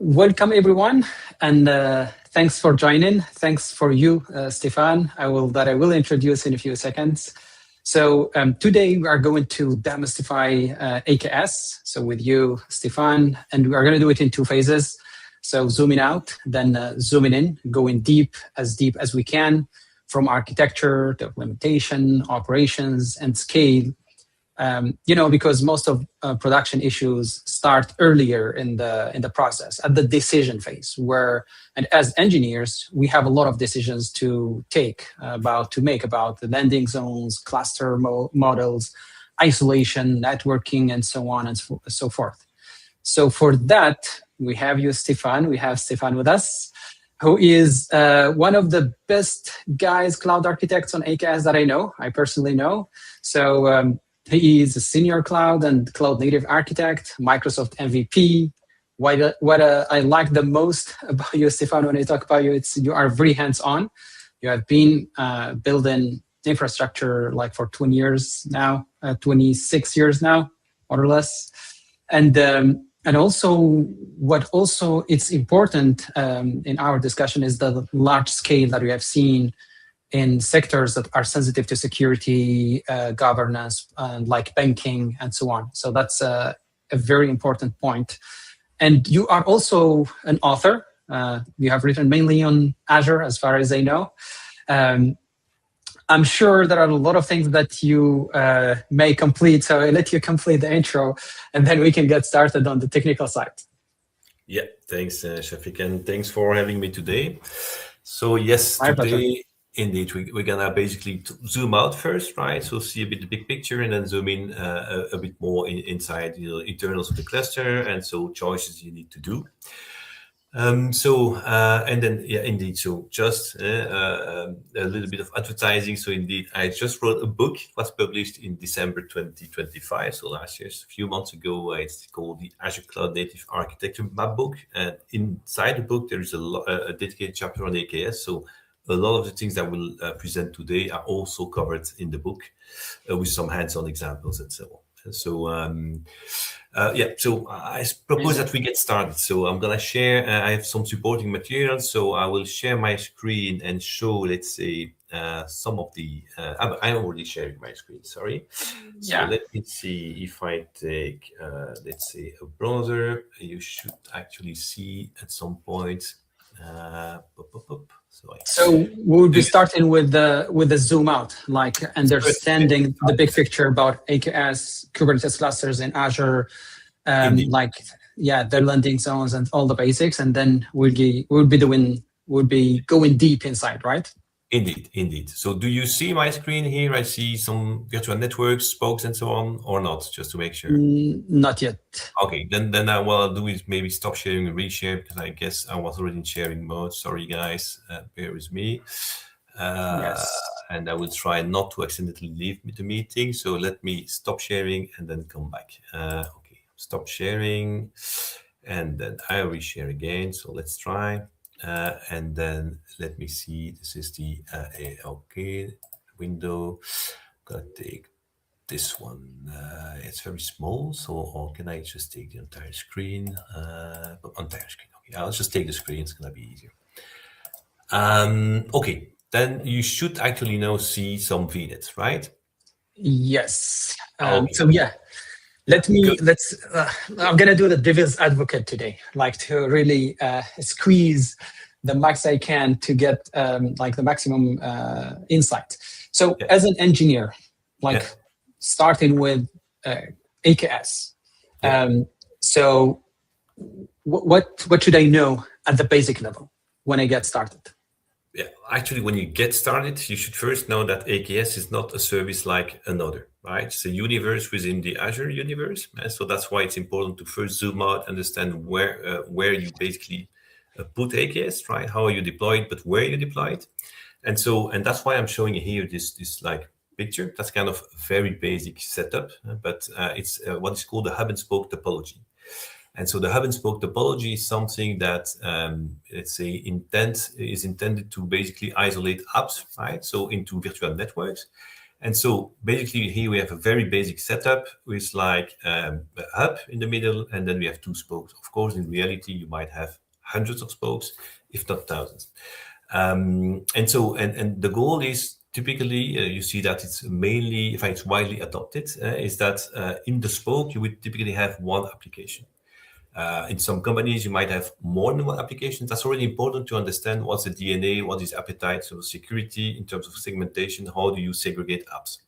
Welcome everyone, and thanks for joining. Thanks for you, Stefan. I will introduce in a few seconds. So today we are going to demystify AKS. So with you, Stefan, and we are going to do it in two phases. So zooming out, then zooming in, going deep as we can, from architecture to implementation, operations, and scale. Because most of production issues start earlier in the process, at the decision phase, and as engineers, we have a lot of decisions to make about the landing zones, cluster models, isolation, networking, and so on and so forth. So for that, we have you, Stefan. We have Stefan with us, who is one of the best guys, cloud architects on AKS that I personally know. So he is a senior cloud and cloud native architect, Microsoft MVP. What I like the most about you, Stefan, when I talk about you, you are very hands-on. You have been building infrastructure like for 20 years now, 26 years now, more or less. And also, what also it's important in our discussion is the large scale that we have seen in sectors that are sensitive to security, governance, like banking and so on. So that's a very important point. And you are also an author. You have written mainly on Azure, as far as I know. I'm sure there are a lot of things that you may complete, so I'll let you complete the intro, and then we can get started on the technical side. Yeah, thanks, Shafiq, and thanks for having me today. So yes, today, indeed, we're gonna basically zoom out first, right? So see a bit the big picture, and then zoom in a bit more inside the internals of the cluster, and so choices you need to do. And then, yeah, indeed. So just a little bit of advertising. So indeed, I just wrote a book. It was published in December 2025. So last year, a few months ago. It's called the Azure Cloud Native Architecture Map Book. And inside the book, there is a dedicated chapter on AKS. So a lot of the things that we'll present today are also covered in the book with some hands-on examples and so on. So so I propose that we get started. So I'm gonna share. I have some supporting materials, so I will share my screen and show, let's say, some of the. I'm already sharing my screen. Sorry. So let me see if I take, let's say, a browser. You should actually see at some point. So we'll be starting with the zoom out, like understanding the big picture about AKS, Kubernetes clusters in Azure, the landing zones and all the basics, and then we'll be going deep inside, right? Indeed. So do you see my screen here? I see some virtual networks, spokes, and so on, or not? Just to make sure. Not yet. Okay, then what I'll do is maybe stop sharing and reshare, because I guess I was already in sharing mode. Sorry, guys. Bear with me. Yes. And I will try not to accidentally leave the meeting. So let me stop sharing and then come back. Okay, stop sharing, and then I reshare again. So let's try. And then let me see, this is the window. Gotta take this one. It's very small, so or can I just take the entire screen? Entire screen. Okay, I'll just take the screen. It's gonna be easier. Okay, then you should actually now see some VNets, right? Yes. So yeah. I'm gonna do the devil's advocate today, like to really squeeze the max I can to get like the maximum insight. So as an engineer, starting with AKS, so what should I know at the basic level when I get started? Yeah, actually, when you get started, you should first know that AKS is not a service like another, right? It's a universe within the Azure universe. So that's why it's important to first zoom out, understand where you basically put AKS, right? How you deploy it, but where you deploy it. And that's why I'm showing you here this like picture. That's kind of very basic setup, but it's what is called the hub and spoke topology. And so the hub and spoke topology is something that, let's say, is intended to basically isolate apps, right? So into virtual networks. And so basically here we have a very basic setup with like a hub in the middle, and then we have 2 spokes. Of course, in reality, you might have hundreds of spokes, if not thousands. And the goal is typically, you see that it's mainly, if it's widely adopted, is that in the spoke, you would typically have one application. In some companies, you might have more than one application. That's already important to understand what's the DNA, what is appetite, so security in terms of segmentation, how do you segregate apps.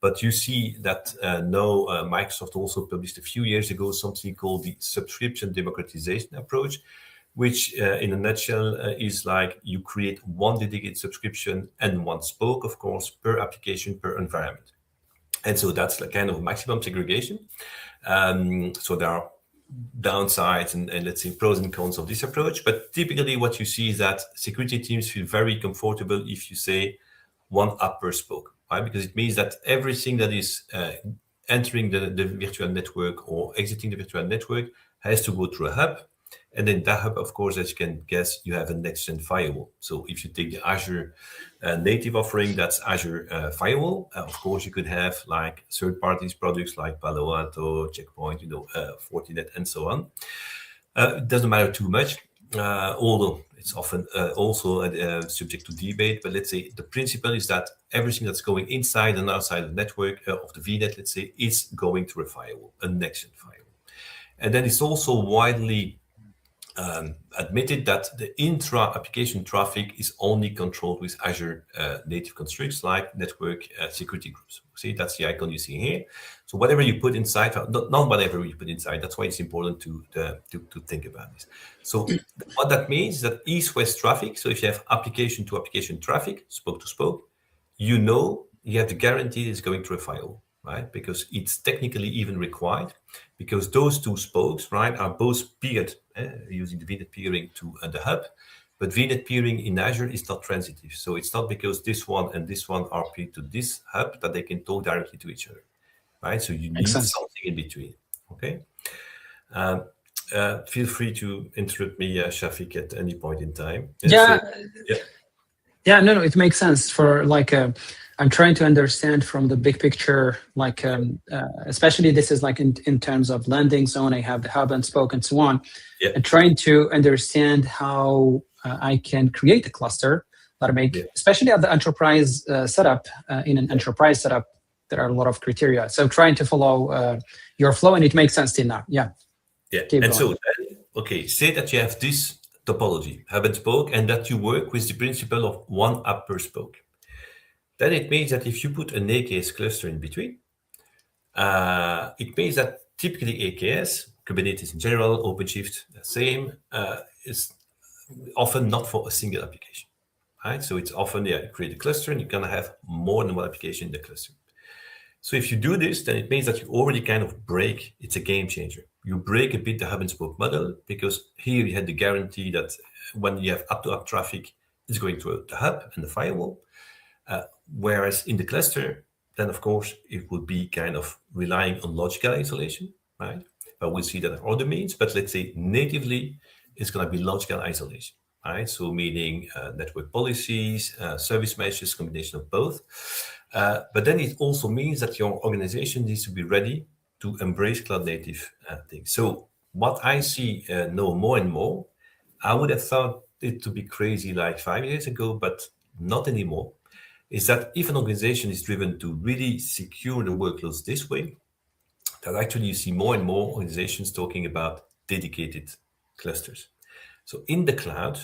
But you see that now Microsoft also published a few years ago something called the subscription democratization approach, which in a nutshell is like you create one dedicated subscription and one spoke, of course, per application, per environment. And so that's the kind of maximum segregation. So there are downsides and let's say pros and cons of this approach. But typically what you see is that security teams feel very comfortable if you say one app per spoke, right? Because it means that everything that is entering the virtual network or exiting the virtual network has to go through a hub. And then that hub, of course, as you can guess, you have a next-gen firewall. So if you take the Azure native offering, that's Azure Firewall. Of course, you could have like third-party products like Palo Alto, Checkpoint, Fortinet, and so on. It doesn't matter too much, although it's often also subject to debate. But let's say the principle is that everything that's going inside and outside the network of the VNet, let's say, is going through a firewall, a next-gen firewall. And then it's also widely admitted that the intra-application traffic is only controlled with Azure native constructs like network security groups. See, that's the icon you see here. So whatever you put inside, not whatever you put inside, that's why it's important to think about this. So what that means is that east-west traffic, so if you have application to application traffic, spoke to spoke, you have the guarantee it's going through a firewall, right? Because it's technically even required, because those 2 spokes, right, are both peered using the VNet peering to the hub. But VNet peering in Azure is not transitive. So it's not because this one and this one are peered to this hub that they can talk directly to each other, right? So you need something in between, okay? Feel free to interrupt me, Shafiq, at any point in time. No, it makes sense for like I'm trying to understand from the big picture, like especially this is like in terms of landing zone, I have the hub and spoke and so on, and trying to understand how I can create a cluster that I make, especially at the enterprise setup. In an enterprise setup, there are a lot of criteria. So trying to follow your flow, and it makes sense till now. Yeah. And so, okay, say that you have this topology, hub and spoke, and that you work with the principle of one app per spoke. Then it means that if you put an AKS cluster in between, it means that typically AKS, Kubernetes in general, OpenShift, the same, is often not for a single application, right? So it's often, you create a cluster and you're going to have more than one application in the cluster. So if you do this, then it means that you already kind of break, it's a game changer. You break a bit the hub and spoke model, because here you had the guarantee that when you have up-to-up traffic, it's going through the hub and the firewall. Whereas in the cluster, then of course, it would be kind of relying on logical isolation, right? But we'll see that there are other means, but let's say natively, it's going to be logical isolation, right? So meaning network policies, service meshes, combination of both. But then it also means that your organization needs to be ready to embrace cloud native things. So what I see now more and more, I would have thought it to be crazy like 5 years ago, but not anymore, is that if an organization is driven to really secure the workloads this way, that actually you see more and more organizations talking about dedicated clusters. So in the cloud,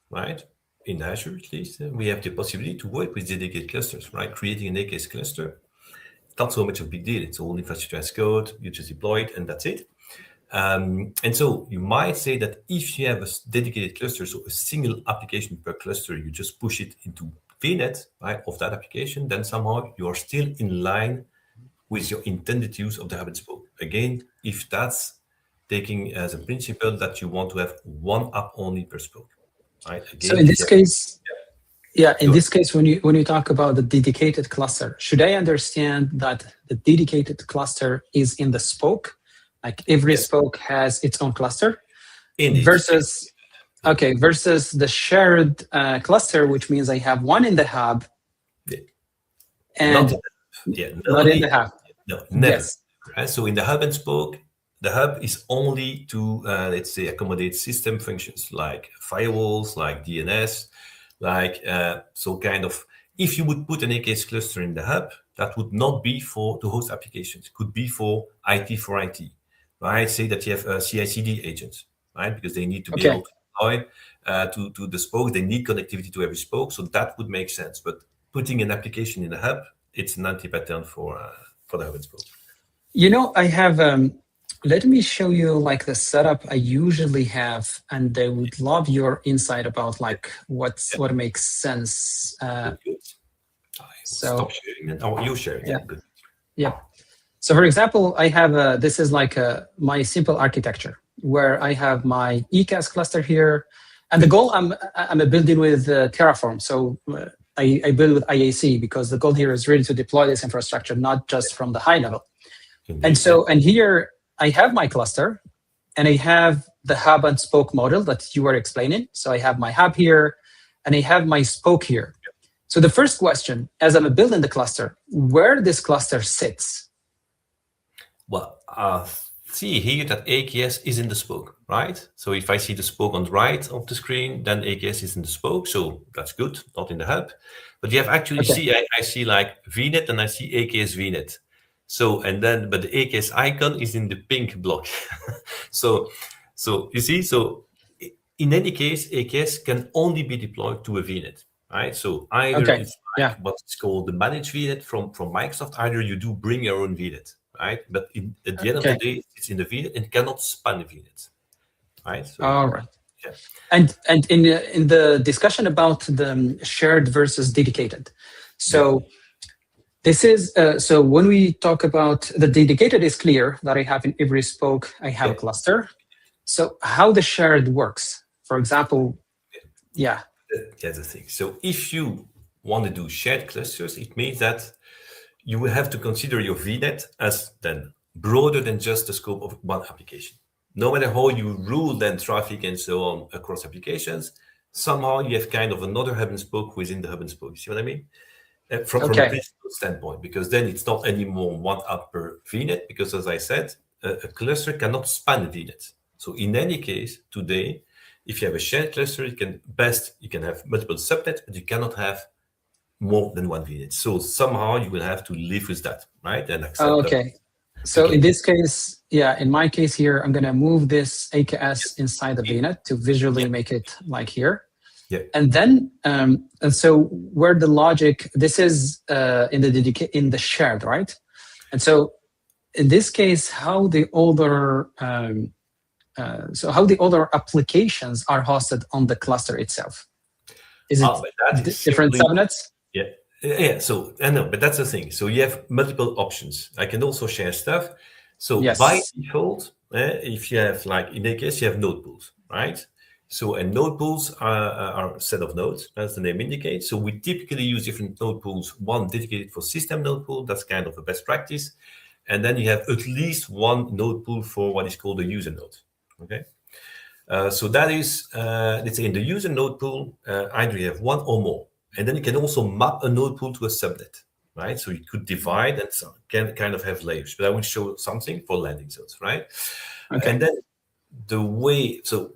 right, in Azure at least, we have the possibility to work with dedicated clusters, right? Creating an AKS cluster, not so much of a big deal. It's all infrastructure as code, you just deploy it and that's it. And so you might say that if you have a dedicated cluster, so a single application per cluster, you just push it into VNet, right, of that application, then somehow you are still in line with your intended use of the hub and spoke. Again, if that's taking as a principle that you want to have one app only per spoke, right? Again, so in this case, this case, when you talk about the dedicated cluster, should I understand that the dedicated cluster is in the spoke, like every spoke has its own cluster, versus the shared cluster, which means I have one in the hub, and Not in the hub. No, never. Yes. Right? So in the hub and spoke, the hub is only to, let's say, accommodate system functions like firewalls, like DNS, like, so kind of, if you would put an AKS cluster in the hub, that would not be for to host applications. It could be for IT, right? Say that you have CI/CD agents, right? Because they need to be able to deploy to the spoke. They need connectivity to every spoke, so that would make sense. But putting an application in the hub, it's an anti-pattern for the hub and spoke. You know, I have. Let me show you like the setup I usually have, and I would love your insight about like what makes sense. Stop sharing it. Oh, you're sharing. Yeah. Good. Yeah. So for example, I have this is like my simple architecture where I have my EKS cluster here, and the goal I'm building with Terraform. So I build with IAC because the goal here is really to deploy this infrastructure, not just from the high level. Indeed. And so, and here I have my cluster, and I have the hub and spoke model that you were explaining. So I have my hub here, and I have my spoke here. So the first question, as I'm building the cluster, where this cluster sits? Well, see here that AKS is in the spoke, right? So if I see the spoke on the right of the screen, then AKS is in the spoke. So that's good, not in the hub. But you have actually I see like VNet and I see AKS VNet. So, and then, but the AKS icon is in the pink block. so you see, so in any case, AKS can only be deployed to a VNet, right? So either it's like what's called the managed VNet from Microsoft, either you do bring your own VNet, right? But at the end of the day, it's in the VNet and cannot span a VNet, right? So, all right. Yeah. And in the discussion about the shared versus dedicated, so this is so when we talk about the dedicated, is clear that I have in every spoke I have a cluster. So how the shared works, for example, that's the thing. So if you want to do shared clusters, it means that you will have to consider your VNet as then broader than just the scope of one application. No matter how you rule then traffic and so on across applications, somehow you have kind of another hub and spoke within the hub and spoke. You see what I mean? From a principal standpoint, because then it's not anymore one hub per VNet, because as I said, a cluster cannot span a VNet. So in any case, today, if you have a shared cluster, you can have multiple subnets, but you cannot have more than one VNet. So somehow you will have to live with that, right? And accept that. So in this case, in my case here, I'm going to move this AKS inside the VNet to visually make it like here. Yeah. And then, and so where the logic, this is in the shared, right? And so in this case, how the older applications are hosted on the cluster itself? Is it different subnets? Yeah. So I know, but that's the thing. So you have multiple options. I can also share stuff. So by default, if you have like in AKS, you have node pools, right? So, and node pools are a set of nodes, as the name indicates. So we typically use different node pools, one dedicated for system node pool, that's kind of a best practice. And then you have at least one node pool for what is called a user node, okay? So that is, let's say in the user node pool, either you have one or more. And then you can also map a node pool to a subnet, right? So you could divide and so can kind of have layers, but I will show something for landing zones, right? Okay. And then the way, so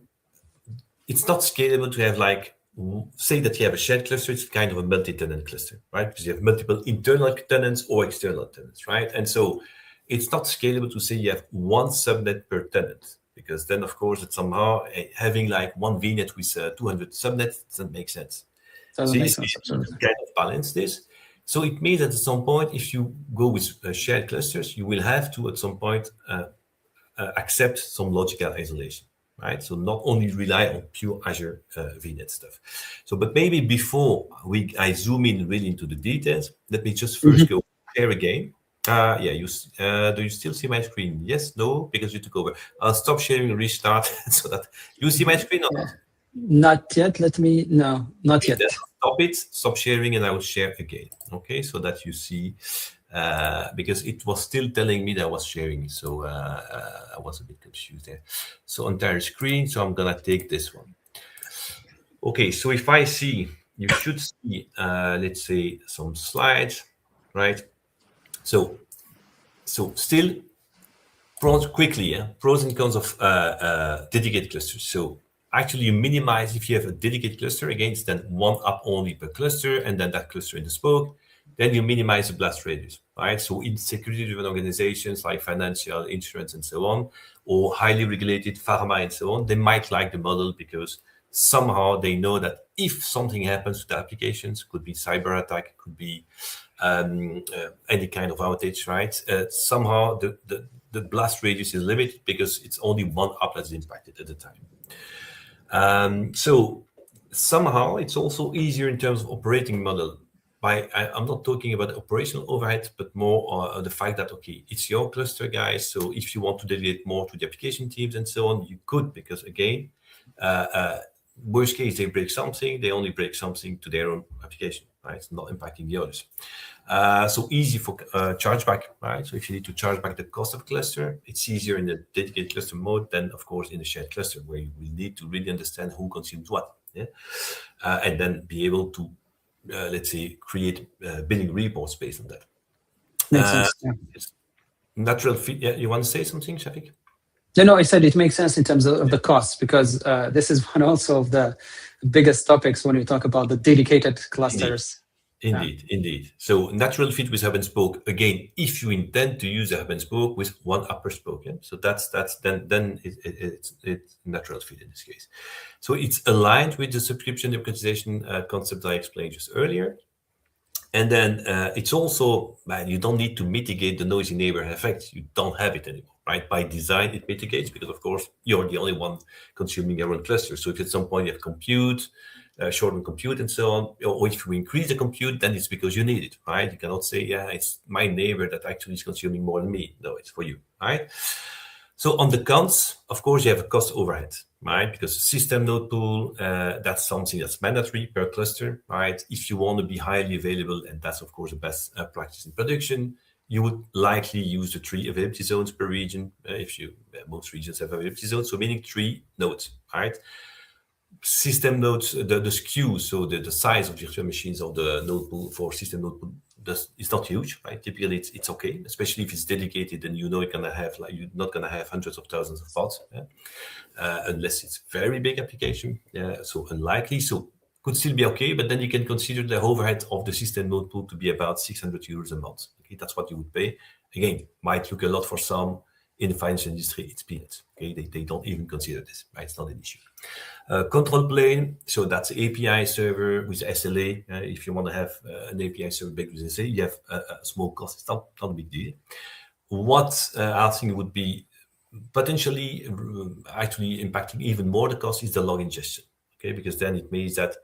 it's not scalable to have like, say that you have a shared cluster, it's kind of a multi-tenant cluster, right? Because you have multiple internal tenants or external tenants, right? And so it's not scalable to say you have one subnet per tenant, because then of course it's somehow having like one VNet with 200 subnets doesn't make sense. So you kind of balance this. So it means that at some point, if you go with shared clusters, you will have to at some point accept some logical isolation. Right, so not only rely on pure Azure VNet stuff. So, but maybe before I zoom in really into the details, let me just first go share again. Do you still see my screen? Yes, no, because you took over. I'll stop sharing and restart so that you see my screen or not? Not yet. Not yet. Stop sharing, and I will share again. Okay, so that you see. Because it was still telling me that I was sharing, so I was a bit confused there. So entire screen, so I'm gonna take this one. Okay, so if I see, you should see, let's say some slides, right? So still pros and cons of dedicated clusters. So actually you minimize if you have a dedicated cluster against then one app only per cluster and then that cluster in the spoke, then you minimize the blast radius, right? So in security-driven organizations like financial, insurance, and so on, or highly regulated pharma and so on, they might like the model because somehow they know that if something happens to the applications, could be cyber attack, could be any kind of outage, right? Somehow the blast radius is limited because it's only one app that's impacted at the time. So somehow it's also easier in terms of operating model. I'm not talking about operational overhead, but more the fact that, okay, it's your cluster, guys. So if you want to delegate more to the application teams and so on, you could, because again, worst case, they break something, they only break something to their own application, right? It's not impacting the others. So easy for chargeback, right? So if you need to charge back the cost of cluster, it's easier in the dedicated cluster mode than, of course, in the shared cluster, where you will need to really understand who consumes what, yeah? And then be able to, let's say, create billing reports based on that. Makes sense. Yeah. Natural fit. Yeah, you want to say something, Shafiq? No, I said it makes sense in terms of the costs, because this is one also of the biggest topics when we talk about the dedicated clusters. Indeed. So natural fit with hub and spoke. Again, if you intend to use a hub and spoke with one upper spoke, yeah? So that's then it's natural fit in this case. So it's aligned with the subscription democratization concept I explained just earlier. And then it's also, you don't need to mitigate the noisy neighbor effect. You don't have it anymore, right? By design, it mitigates because, of course, you're the only one consuming your own cluster. So if at some point you have compute, shorten compute and so on, or if you increase the compute, then it's because you need it, right? You cannot say, yeah, it's my neighbor that actually is consuming more than me. No, it's for you, right? So on the cons, of course, you have a cost overhead, right? Because system node pool, that's something that's mandatory per cluster, right? If you want to be highly available, and that's, of course, the best practice in production, you would likely use the 3 availability zones per region. Most regions have availability zones, so meaning 3 nodes, right? System nodes, the skew, so the size of virtual machines of the node pool for system node pool is not huge, right? Typically, it's okay, especially if it's dedicated, and you know you're not gonna have hundreds of thousands of pods, yeah? Unless it's very big application. So unlikely. So could still be okay, but then you can consider the overhead of the system node pool to be about 600 euros a month. Okay, that's what you would pay. Again, might look a lot for some. In the financial industry, it's peanuts. Okay, they don't even consider this, right? It's not an issue. Control plane, so that's API server with SLA. If you want to have an API server big with SLA, you have a small cost. It's not a big deal. What I think would be potentially actually impacting even more the cost is the log ingestion. Okay, because then it means that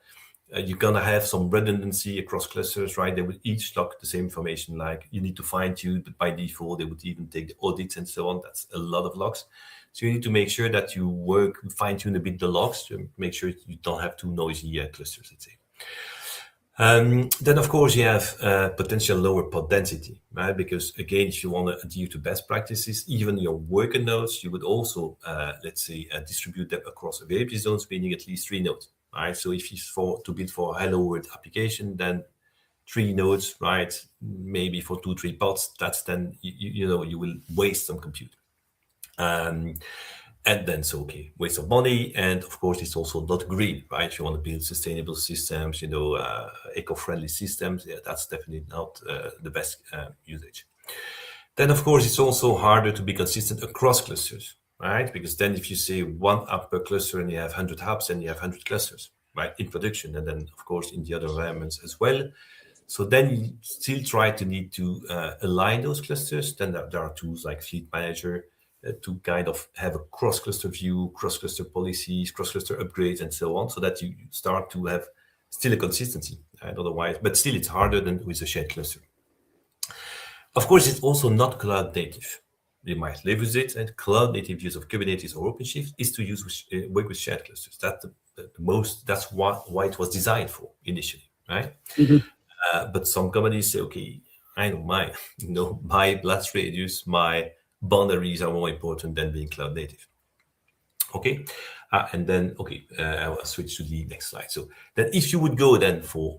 you're gonna have some redundancy across clusters, right? They will each log the same information. Like you need to fine tune, but by default they would even take the audits and so on. That's a lot of logs. So you need to make sure that you fine tune a bit the logs to make sure you don't have too noisy clusters, let's say. Then of course you have potential lower pod density, right? Because again, if you want to adhere to best practices, even your worker nodes, you would also, let's say, distribute them across availability zones, meaning at least 3 nodes. Right, so if it's to build for a hello world application, then 3 nodes, right? Maybe for 2-3 pods. That's then you will waste some compute, and then waste of money, and of course it's also not green, right? If you want to build sustainable systems, eco-friendly systems, yeah, that's definitely not the best usage. Then of course it's also harder to be consistent across clusters. Right, because then if you say 1 app per cluster and you have 100 hubs and you have 100 clusters, right, in production, and then of course in the other environments as well. So then you still need to align those clusters. Then there are tools like Fleet Manager to kind of have a cross-cluster view, cross-cluster policies, cross-cluster upgrades, and so on, so that you start to have still a consistency. Right? Otherwise, but still it's harder than with a shared cluster. Of course, it's also not cloud native. You might live with it, and cloud native use of Kubernetes or OpenShift is to work with shared clusters. That's why it was designed for initially, right? Mm-hmm. But some companies say, okay, I know my blast radius, my boundaries are more important than being cloud native. Okay, and then I'll switch to the next slide. So then, if you would go then for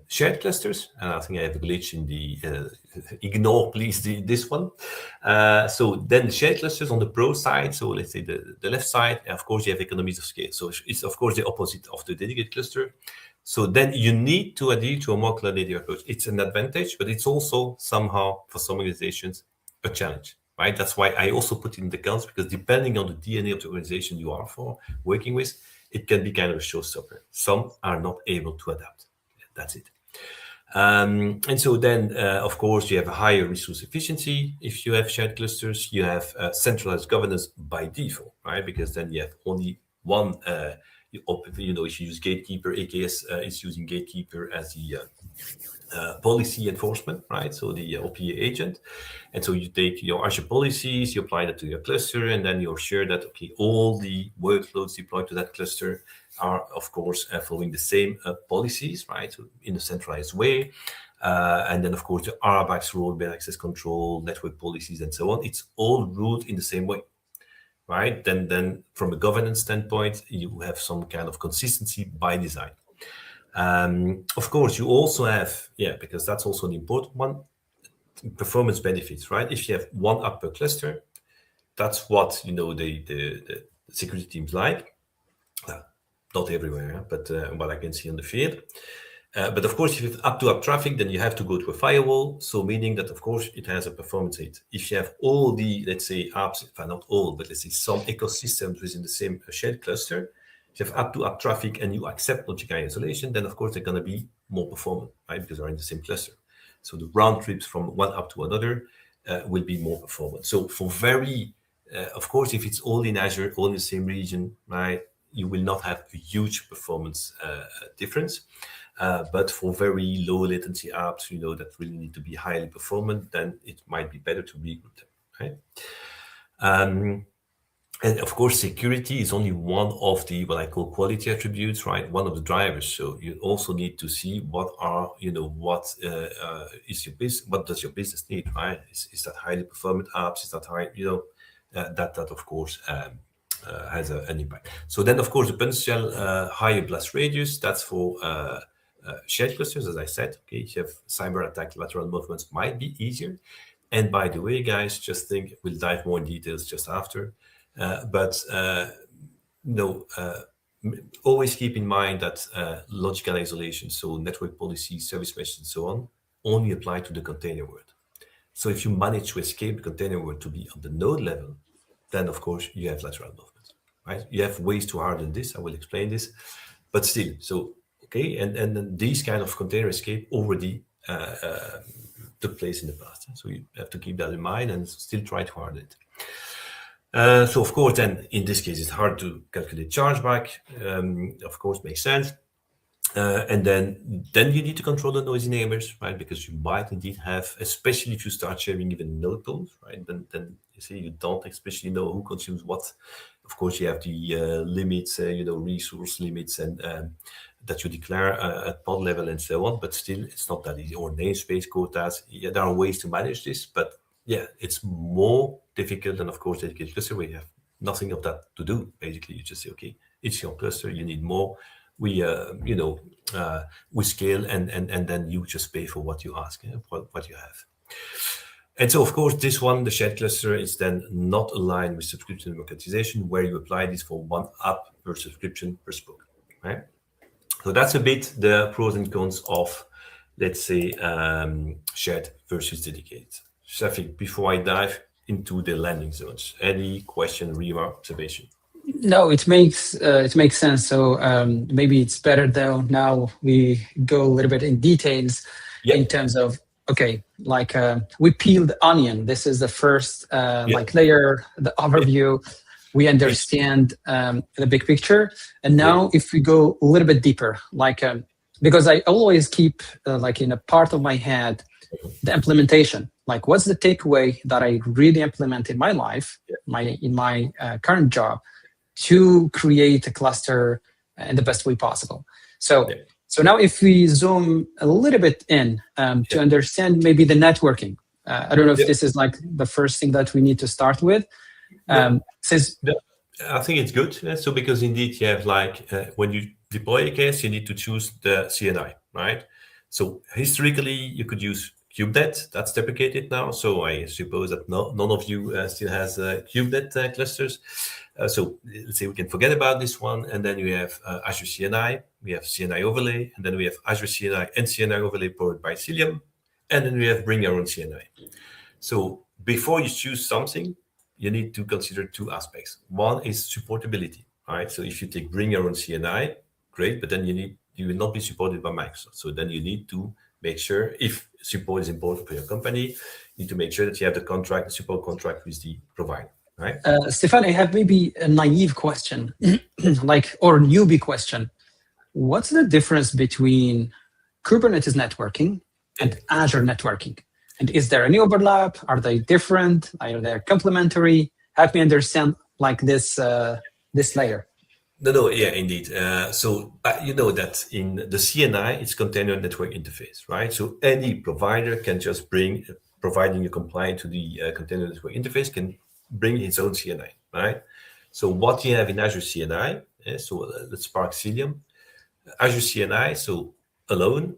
shared clusters, and I think I have a glitch in the ignore please this one. So then the shared clusters on the pro side, so let's say the left side, of course you have economies of scale. So it's of course the opposite of the dedicated cluster. So then you need to adhere to a more cloud-native approach. It's an advantage, but it's also somehow for some organizations a challenge, right? That's why I also put in the accounts, because depending on the DNA of the organization you are working with, it can be kind of a showstopper. Some are not able to adapt. That's it. And so then, of course, you have a higher resource efficiency. If you have shared clusters, you have centralized governance by default, right? Because then you have only one, if you use Gatekeeper, AKS is using Gatekeeper as the policy enforcement, right? So the OPA agent. And so you take your Azure policies, you apply that to your cluster, and then you're sure that, okay, all the workloads deployed to that cluster are, of course, following the same policies, right? So in a centralized way. And then, of course, the RBAC's role, bad access control, network policies, and so on. It's all ruled in the same way, right? Then from a governance standpoint, you have some kind of consistency by design. Of course, you also have, because that's also an important one, performance benefits, right? If you have one app per cluster, that's what the security teams like. Not everywhere, but what I can see on the field. But of course, if you have up-to-up traffic, then you have to go to a firewall. So meaning that, of course, it has a performance hit. If you have all the, let's say, apps, not all, but let's say some ecosystems within the same shared cluster, if you have up-to-up traffic and you accept logic isolation, then of course they're going to be more performant, right? Because they're in the same cluster. So the round trips from one app to another will be more performant. So for of course, if it's all in Azure, all in the same region, right, you will not have a huge performance difference. But for very low latency apps, that really need to be highly performant, then it might be better to regroup them, right? And of course, security is only one of the what I call quality attributes, right? One of the drivers. So you also need to see what are, what is your business? What does your business need, right? Is that highly performant apps? Is that high? That of course has an impact. So then, of course, the potential higher blast radius. That's for shared clusters, as I said. Okay, if you have cyber attack, lateral movements might be easier. And by the way, guys, just think we'll dive more in details just after. Always keep in mind that logical isolation, so network policy, service mesh, and so on, only apply to the container world. So if you manage to escape the container world to be on the node level, then of course you have lateral movements, right? You have ways to harden this. I will explain this, but still, so okay, and then these kind of container escape already took place in the past. So you have to keep that in mind and still try to harden it. So of course, then in this case, it's hard to calculate chargeback. Of course, makes sense. And then you need to control the noisy neighbors, right? Because you might indeed have, especially if you start sharing even node pools, right? Then you see you don't especially know who consumes what. Of course, you have the limits, resource limits, and that you declare at pod level and so on. But still, it's not that easy. Or namespace quotas. Yeah, there are ways to manage this, but yeah, it's more difficult than, of course, dedicated cluster where you have nothing of that to do. Basically, you just say, okay, it's your cluster, you need more. We scale and then you just pay for what you ask, what you have. And so, of course, this one, the shared cluster, is then not aligned with subscription democratization, where you apply this for one app per subscription per spoke, right? So that's a bit the pros and cons of, let's say, shared versus dedicated. Shafiq, before I dive into the landing zones, any question, remark, observation? No, it makes sense. So maybe it's better though. Now we go a little bit in details in terms of we peel the onion. This is the first layer, the overview. We understand the big picture, and now if we go a little bit deeper, because I always keep in a part of my head the implementation. Like, what's the takeaway that I really implement in my life, in my current job, to create a cluster in the best way possible. So now if we zoom a little bit in to understand maybe the networking, I don't know if this is like the first thing that we need to start with. I think it's good. Because indeed you have when you deploy AKS, you need to choose the CNI, right? So historically, you could use kubenet. That's deprecated now. So I suppose that none of you still has kubenet clusters. So let's say we can forget about this one. And then we have Azure CNI. We have CNI overlay. And then we have Azure CNI and CNI overlay powered by Cilium. And then we have bring your own CNI. So before you choose something, you need to consider two aspects. One is supportability, right? So if you take bring your own CNI, great, but then you will not be supported by Microsoft. So then you need to make sure, if support is important for your company, you need to make sure that you have the support contract with the provider, right? Stefan, I have maybe a naive question, or newbie question. What's the difference between Kubernetes networking and Azure networking? And is there any overlap? Are they different? Are they complementary? Help me understand this layer. No, yeah, indeed. So you know that in the CNI, it's container network interface, right? So any provider can just bring, providing you comply to the container network interface, can bring its own CNI, right? So what you have in Azure CNI, so let's spark Cilium. Azure CNI, so alone,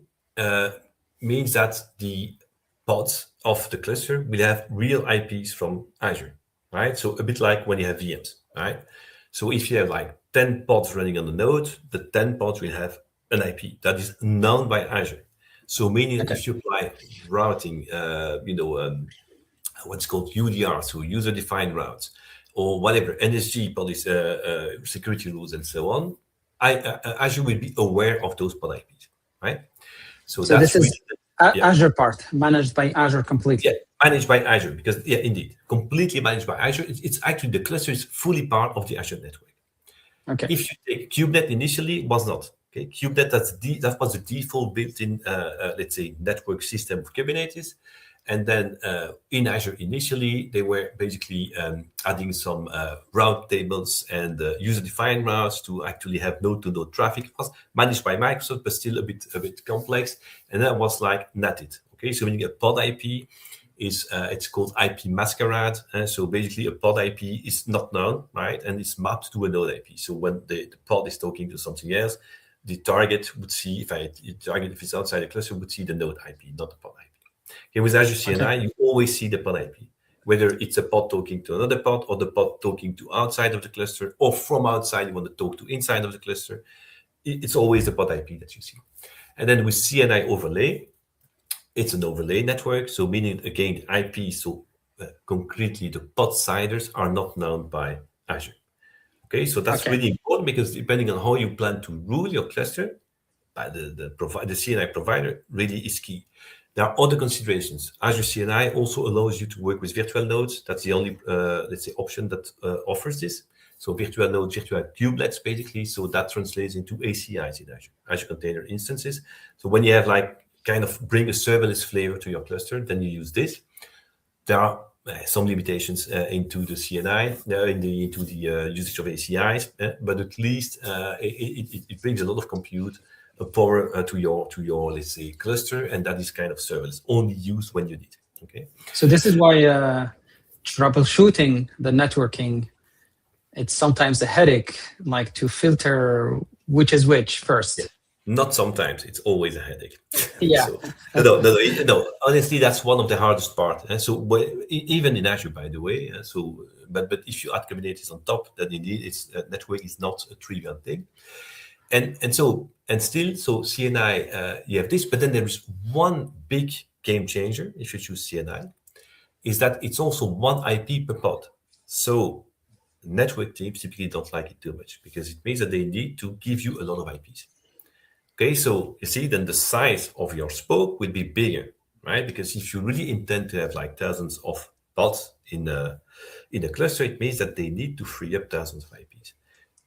means that the pods of the cluster will have real IPs from Azure, right? So a bit like when you have VMs, right? So if you have like 10 pods running on the node, the 10 pods will have an IP that is known by Azure. So meaning if you apply routing, what's called UDR, so user-defined routes, or whatever, NSG policy, security rules, and so on, Azure will be aware of those pod IPs, right? So that's this is Azure part, managed by Azure completely. Yeah, managed by Azure, because, yeah, indeed, completely managed by Azure. It's actually, the cluster is fully part of the Azure network. Okay. If you take kubenet initially, was not. Okay, kubenet, that was the default built-in, let's say, network system of Kubernetes. And then in Azure initially, they were basically adding some route tables and user-defined routes to actually have node-to-node traffic. It was managed by Microsoft, but still a bit complex. And that was like netted. Okay, so when you get pod IP, it's called IP masquerade. So basically, a pod IP is not known, right, and it's mapped to a node IP. So when the pod is talking to something else, the target would see, if it's outside the cluster, would see the node IP, not the pod IP. Okay, with Azure CNI, you always see the pod IP, whether it's a pod talking to another pod, or the pod talking to outside of the cluster, or from outside you want to talk to inside of the cluster. It's always the pod IP that you see. And then with CNI overlay, it's an overlay network, so meaning, again, IP, so concretely the pod siders are not known by Azure. Okay, so that's really important, because depending on how you plan to rule your cluster, the CNI provider really is key. There are other considerations. Azure CNI also allows you to work with virtual nodes. That's the only, let's say, option that offers this. So virtual nodes, virtual kubelets, basically. So that translates into ACIs in Azure Container Instances. So when you have kind of bring a serverless flavor to your cluster, then you use this. There are some limitations into the CNI, into the usage of ACIs, but at least it brings a lot of compute power to your, let's say, cluster, and that is kind of serverless, only used when you need it. Okay. So this is why troubleshooting the networking, it's sometimes a headache, like to filter which is which first. Yeah. Not sometimes, it's always a headache. Yeah. So, no. Honestly, that's one of the hardest part. So even in Azure, by the way. But if you add Kubernetes on top, then indeed, network is not a trivial thing. And still, CNI, you have this, but then there is one big game changer if you choose CNI, is that it's also one IP per pod. So network teams typically don't like it too much, because it means that they need to give you a lot of IPs. Okay, so you see, then the size of your spoke will be bigger, right? Because if you really intend to have like thousands of pods in a cluster, it means that they need to free up thousands of IPs.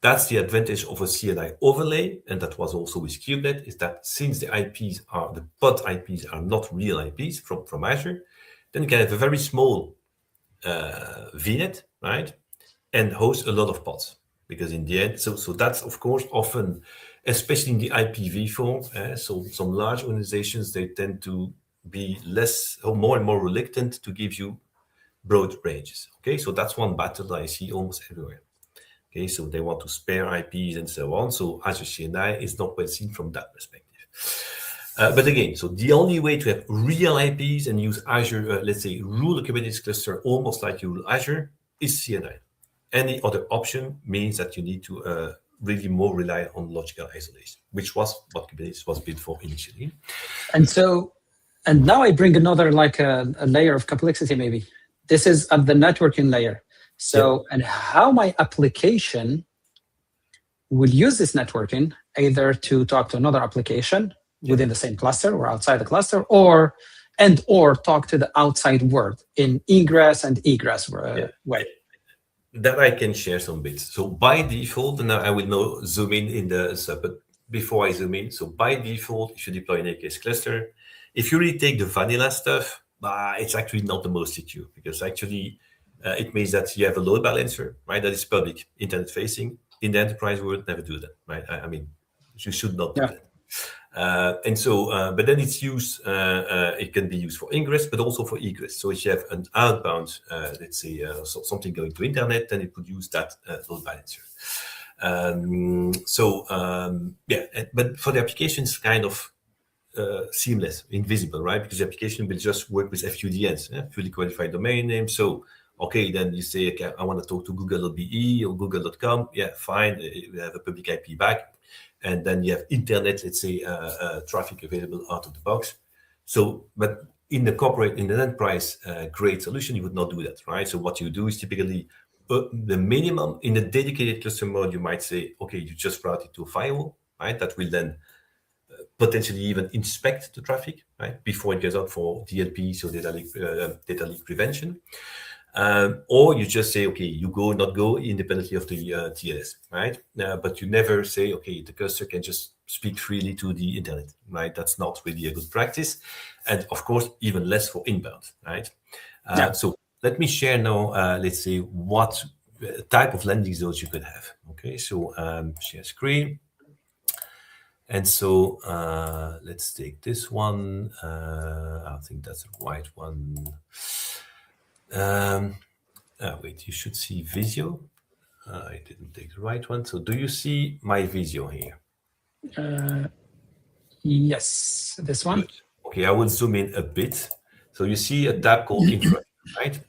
That's the advantage of a CNI overlay, and that was also with kubenet, is that since the pod IPs are not real IPs from Azure, then you can have a very small VNet, right, and host a lot of pods. Because in the end, so that's of course often, especially in the IPv4, so some large organizations, they tend to be more and more reluctant to give you broad ranges. Okay, so that's one battle that I see almost everywhere. Okay, so they want to spare IPs and so on. So Azure CNI is not well seen from that perspective. But again, so the only way to have real IPs and use Azure, let's say, rule a Kubernetes cluster almost like you rule Azure is CNI. Any other option means that you need to really more rely on logical isolation, which was what Kubernetes was built for initially. And now I bring another like a layer of complexity maybe. This is at the networking layer. So, and how my application will use this networking either to talk to another application within the same cluster or outside the cluster, or talk to the outside world in ingress and egress way. That I can share some bits. So by default, and I will now zoom in the but before I zoom in, so by default, if you deploy an AKS cluster, if you really take the vanilla stuff, it's actually not the most secure, because actually it means that you have a load balancer, right? That is public, internet facing. In the enterprise world, never do that, right? I mean, you should not do that. But then it's used, it can be used for ingress, but also for egress. So if you have an outbound, let's say something going to internet, then it would use that load balancer. But for the applications, kind of seamless, invisible, right? Because the application will just work with FQDNs, fully qualified domain name. So, okay, then you say, okay, I want to talk to google.be or google.com. Yeah, fine. We have a public IP back. And then you have internet, let's say, traffic available out of the box. So, but in the corporate, in the enterprise grade solution, you would not do that, right? So what you do is typically the minimum in a dedicated cluster mode, you might say, okay, you just route it to a firewall, right? That will then potentially even inspect the traffic, right? Before it goes out for DLP, so data leak prevention. Or you just say, okay, you not go independently of the TLS, right? But you never say, okay, the cluster can just speak freely to the internet, right? That's not really a good practice. And of course, even less for inbound, right? So let me share now, let's say, what type of landing zones you could have. Okay, so share screen. And so let's take this one. I think that's the right one. Wait, you should see Visio. I didn't take the right one. So do you see my Visio here? Yes, this one. Good. Okay, I will zoom in a bit. So you see a tab called infrastructure, right?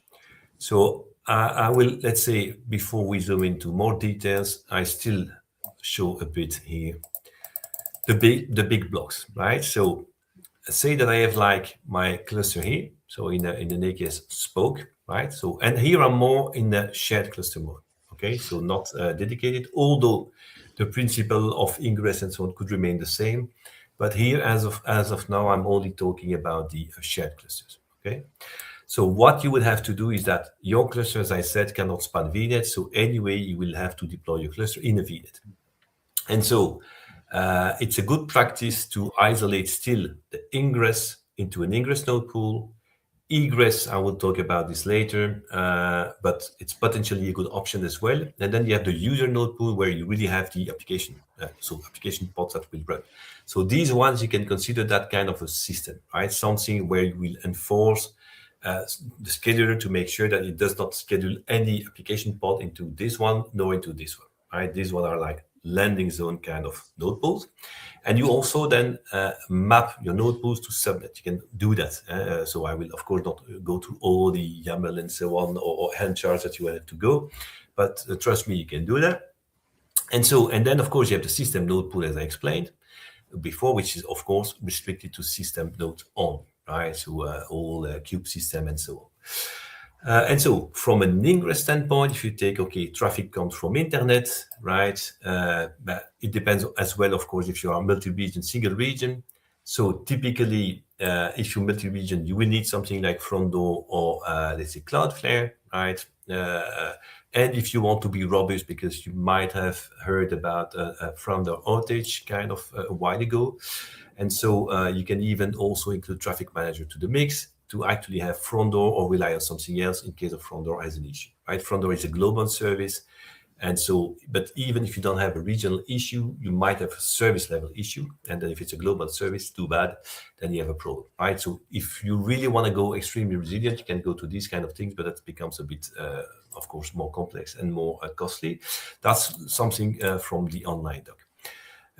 So I will, let's say, before we zoom into more details, I still show a bit here the big blocks, right? So say that I have like my cluster here. So in an AKS spoke, right? So, and here I'm more in the shared cluster mode. Okay, so not dedicated, although the principle of ingress and so on could remain the same. But here, as of now, I'm only talking about the shared clusters. Okay, so what you would have to do is that your cluster, as I said, cannot span VNet. So anyway, you will have to deploy your cluster in a VNet. And so it's a good practice to isolate still the ingress into an ingress node pool. Egress, I will talk about this later, but it's potentially a good option as well. And then you have the user node pool where you really have the application, so application pods that will run. So these ones, you can consider that kind of a system, right? Something where you will enforce the scheduler to make sure that it does not schedule any application pod into this one, nor into this one, right? These ones are like landing zone kind of node pools. And you also then map your node pools to subnet. You can do that. So I will, of course, not go through all the YAML and so on, or hand charts that you will have to go. But trust me, you can do that. And then, of course, you have the system node pool, as I explained before, which is, of course, restricted to system nodes only, right? So all kube system and so on. And so from an ingress standpoint, if you take, okay, traffic comes from internet, right? But it depends as well, of course, if you are multi-region, single region. So typically, if you're multi-region, you will need something like front door or let's say Cloudflare, right? And if you want to be robust, because you might have heard about a front door outage kind of a while ago. And so you can even also include Traffic Manager to the mix to actually have front door or rely on something else in case of front door has an issue, right? Front door is a global service. And so, but even if you don't have a regional issue, you might have a service level issue. And then if it's a global service, too bad, then you have a problem, right? So if you really want to go extremely resilient, you can go to these kind of things, but that becomes a bit, of course, more complex and more costly. That's something from the online doc.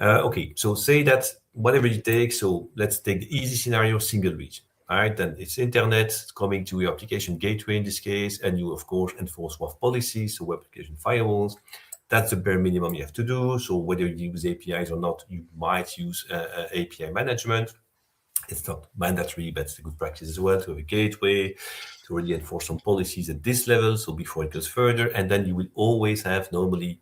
Okay, so say that whatever you take. So let's take the easy scenario, single region. All right, then it's internet coming to your application gateway in this case, and you of course enforce WAF policies, so web application firewalls. That's the bare minimum you have to do. So whether you use APIs or not, you might use API management. It's not mandatory, but it's a good practice as well to have a gateway, to really enforce some policies at this level. So before it goes further, and then you will always have normally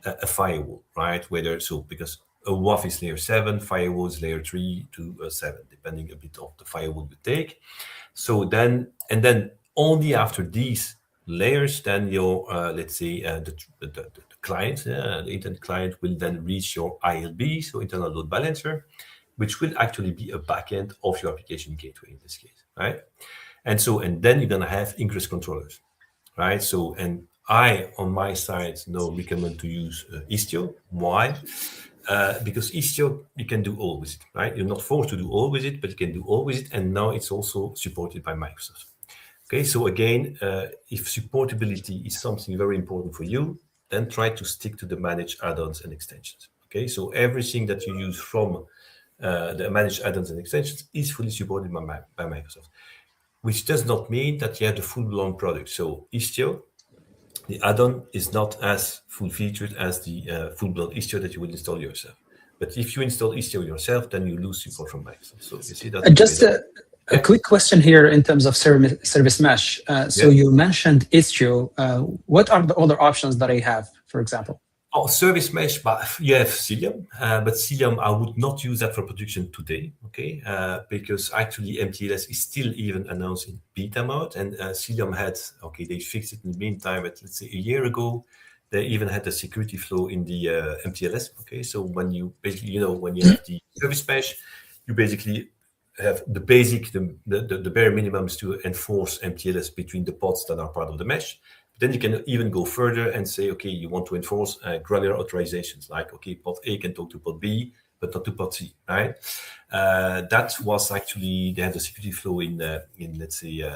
a firewall, right? Because a WAF is layer 7, firewall is layer 3 to 7, depending a bit on the firewall you take. So then only after these layers, then your let's say the client, the internet client will then reach your ILB, so internal load balancer, which will actually be a backend of your application gateway in this case, right? And then you're gonna have ingress controllers, right? So, and I, on my side, recommend to use Istio. Why? Because Istio, you can do all with it, right? You're not forced to do all with it, but you can do all with it. And now it's also supported by Microsoft. Okay, so again, if supportability is something very important for you, then try to stick to the managed add-ons and extensions. Okay, so everything that you use from the managed add-ons and extensions is fully supported by Microsoft, which does not mean that you have the full-blown product. So Istio, the add-on is not as full-featured as the full-blown Istio that you will install yourself. But if you install Istio yourself, then you lose support from Microsoft. So you see that. Just a quick question here in terms of service mesh. So you mentioned Istio. What are the other options that I have, for example? Oh, service mesh, but you have Cilium, but Cilium, I would not use that for production today, okay? Because actually MTLS is still even announced in beta mode, and Cilium had, they fixed it in the meantime, but let's say a year ago, they even had a security flow in the MTLS, okay? So when you basically, when you have the service mesh, you basically have the basic, the bare minimums to enforce MTLS between the pods that are part of the mesh. Then you can even go further and say, okay, you want to enforce granular authorizations, like, okay, pod A can talk to pod B, but not to pod C, right? That was actually, they had a security flow in let's say,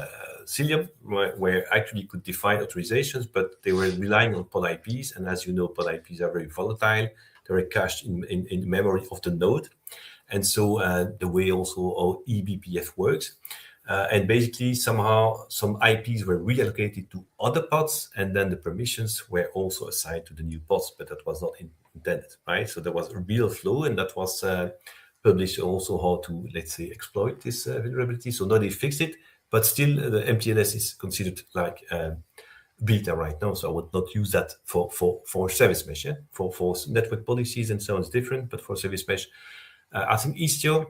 Cilium, where actually you could define authorizations, but they were relying on pod IPs. And as you know, pod IPs are very volatile. They're cached in memory of the node. And so the way also our eBPF works, and basically somehow some IPs were reallocated to other pods, and then the permissions were also assigned to the new pods, but that was not intended, right? So there was a real flow, and that was published also how to, let's say, exploit this vulnerability. So now they fixed it, but still the MTLS is considered like beta right now. So I would not use that for service mesh. Yeah? For network policies and so on, it's different, but for service mesh, I think Istio,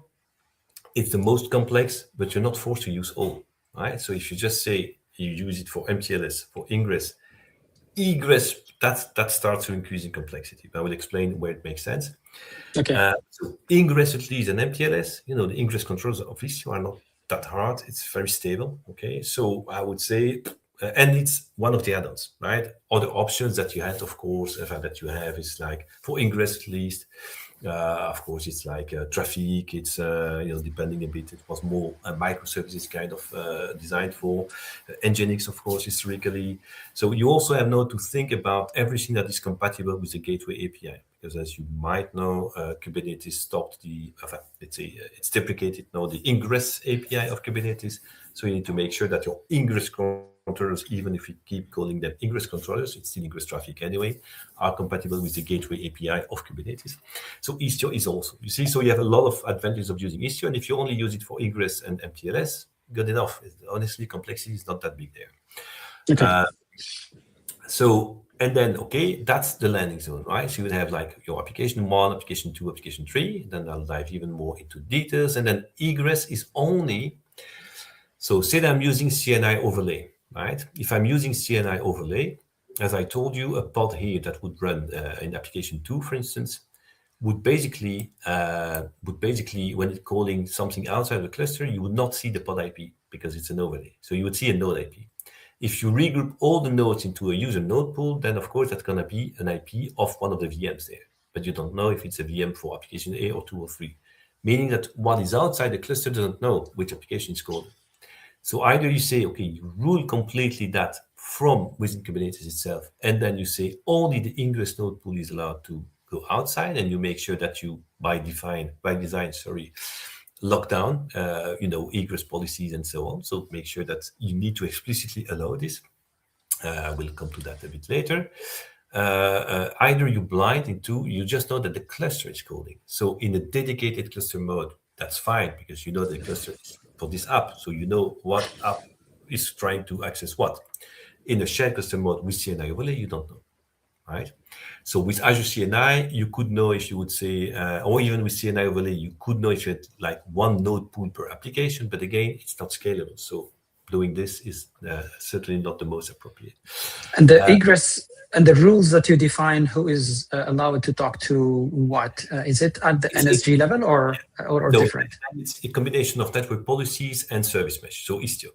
it's the most complex, but you're not forced to use all, right? So if you just say you use it for MTLS, for ingress, egress, that starts to increase in complexity. I will explain where it makes sense. Okay. So ingress at least and MTLS, the ingress controls of Istio are not that hard. It's very stable, okay? So I would say, and it's one of the add-ons, right? Other options that you had, of course, that you have is like for ingress at least, of course, it's like traffic. It's depending a bit. It was more microservices kind of designed for Nginx, of course, historically. So you also have now to think about everything that is compatible with the gateway API, because as you might know, Kubernetes stopped let's say it's deprecated now the ingress API of Kubernetes. So you need to make sure that your ingress controllers, even if you keep calling them ingress controllers, it's still ingress traffic anyway, are compatible with the gateway API of Kubernetes. So Istio is also, you see, so you have a lot of advantages of using Istio, and if you only use it for ingress and MTLS, good enough. Honestly, complexity is not that big there. Okay. And then, that's the landing zone, right? So you would have like your application 1, application 2, application 3, then I'll dive even more into details. And then egress is only, so say that I'm using CNI overlay, right? If I'm using CNI overlay, as I told you, a pod here that would run in application 2, for instance, would basically, when it's calling something outside the cluster, you would not see the pod IP because it's an overlay. So you would see a node IP. If you regroup all the nodes into a user node pool, then of course that's going to be an IP of one of the VMs there. But you don't know if it's a VM for application A or 2 or 3, meaning that what is outside the cluster doesn't know which application is called. So either you say, you rule completely that from within Kubernetes itself, and then you say only the ingress node pool is allowed to go outside, and you make sure that you by design, lock down, egress policies and so on. So make sure that you need to explicitly allow this. We'll come to that a bit later. Either you blind into, you just know that the cluster is calling. So in a dedicated cluster mode, that's fine, because you know the cluster is for this app. So you know what app is trying to access what. In a shared cluster mode with CNI overlay, you don't know, right? So with Azure CNI, you could know if you would say, or even with CNI overlay, you could know if you had like one node pool per application, but again, it's not scalable. So doing this is certainly not the most appropriate. And the egress and the rules that you define, who is allowed to talk to what? Is it at the NSG level or no, different? It's a combination of network policies and service mesh, so Istio.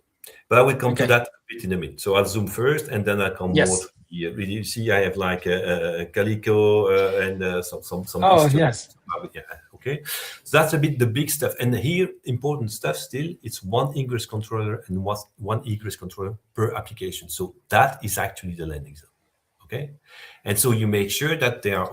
But I will come to that a bit in a minute. So I'll zoom first, and then I'll come more to here. You see, I have like a Calico and some. Oh, Istio. Yes. Yeah, okay. So that's a bit the big stuff. And here, important stuff still, it's one ingress controller and one egress controller per application. So that is actually the landing zone. Okay. And so you make sure that they are,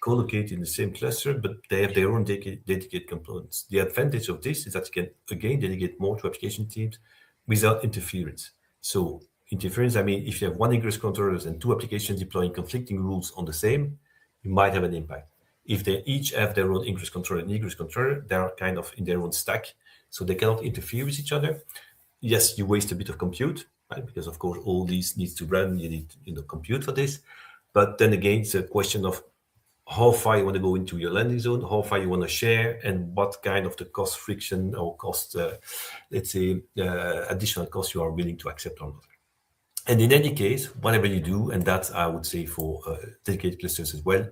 co-located in the same cluster, but they have their own dedicated components. The advantage of this is that you can, again, delegate more to application teams without interference. So interference, I mean, if you have one ingress controllers and two applications deploying conflicting rules on the same, you might have an impact. If they each have their own ingress controller and egress controller, they are kind of in their own stack, so they cannot interfere with each other. Yes, you waste a bit of compute, right? Because of course, all these needs to run, you need compute for this. But then again, it's a question of how far you want to go into your landing zone, how far you want to share, and what kind of the cost friction or cost, additional cost you are willing to accept or not. And in any case, whatever you do, and that's, I would say, for dedicated clusters as well,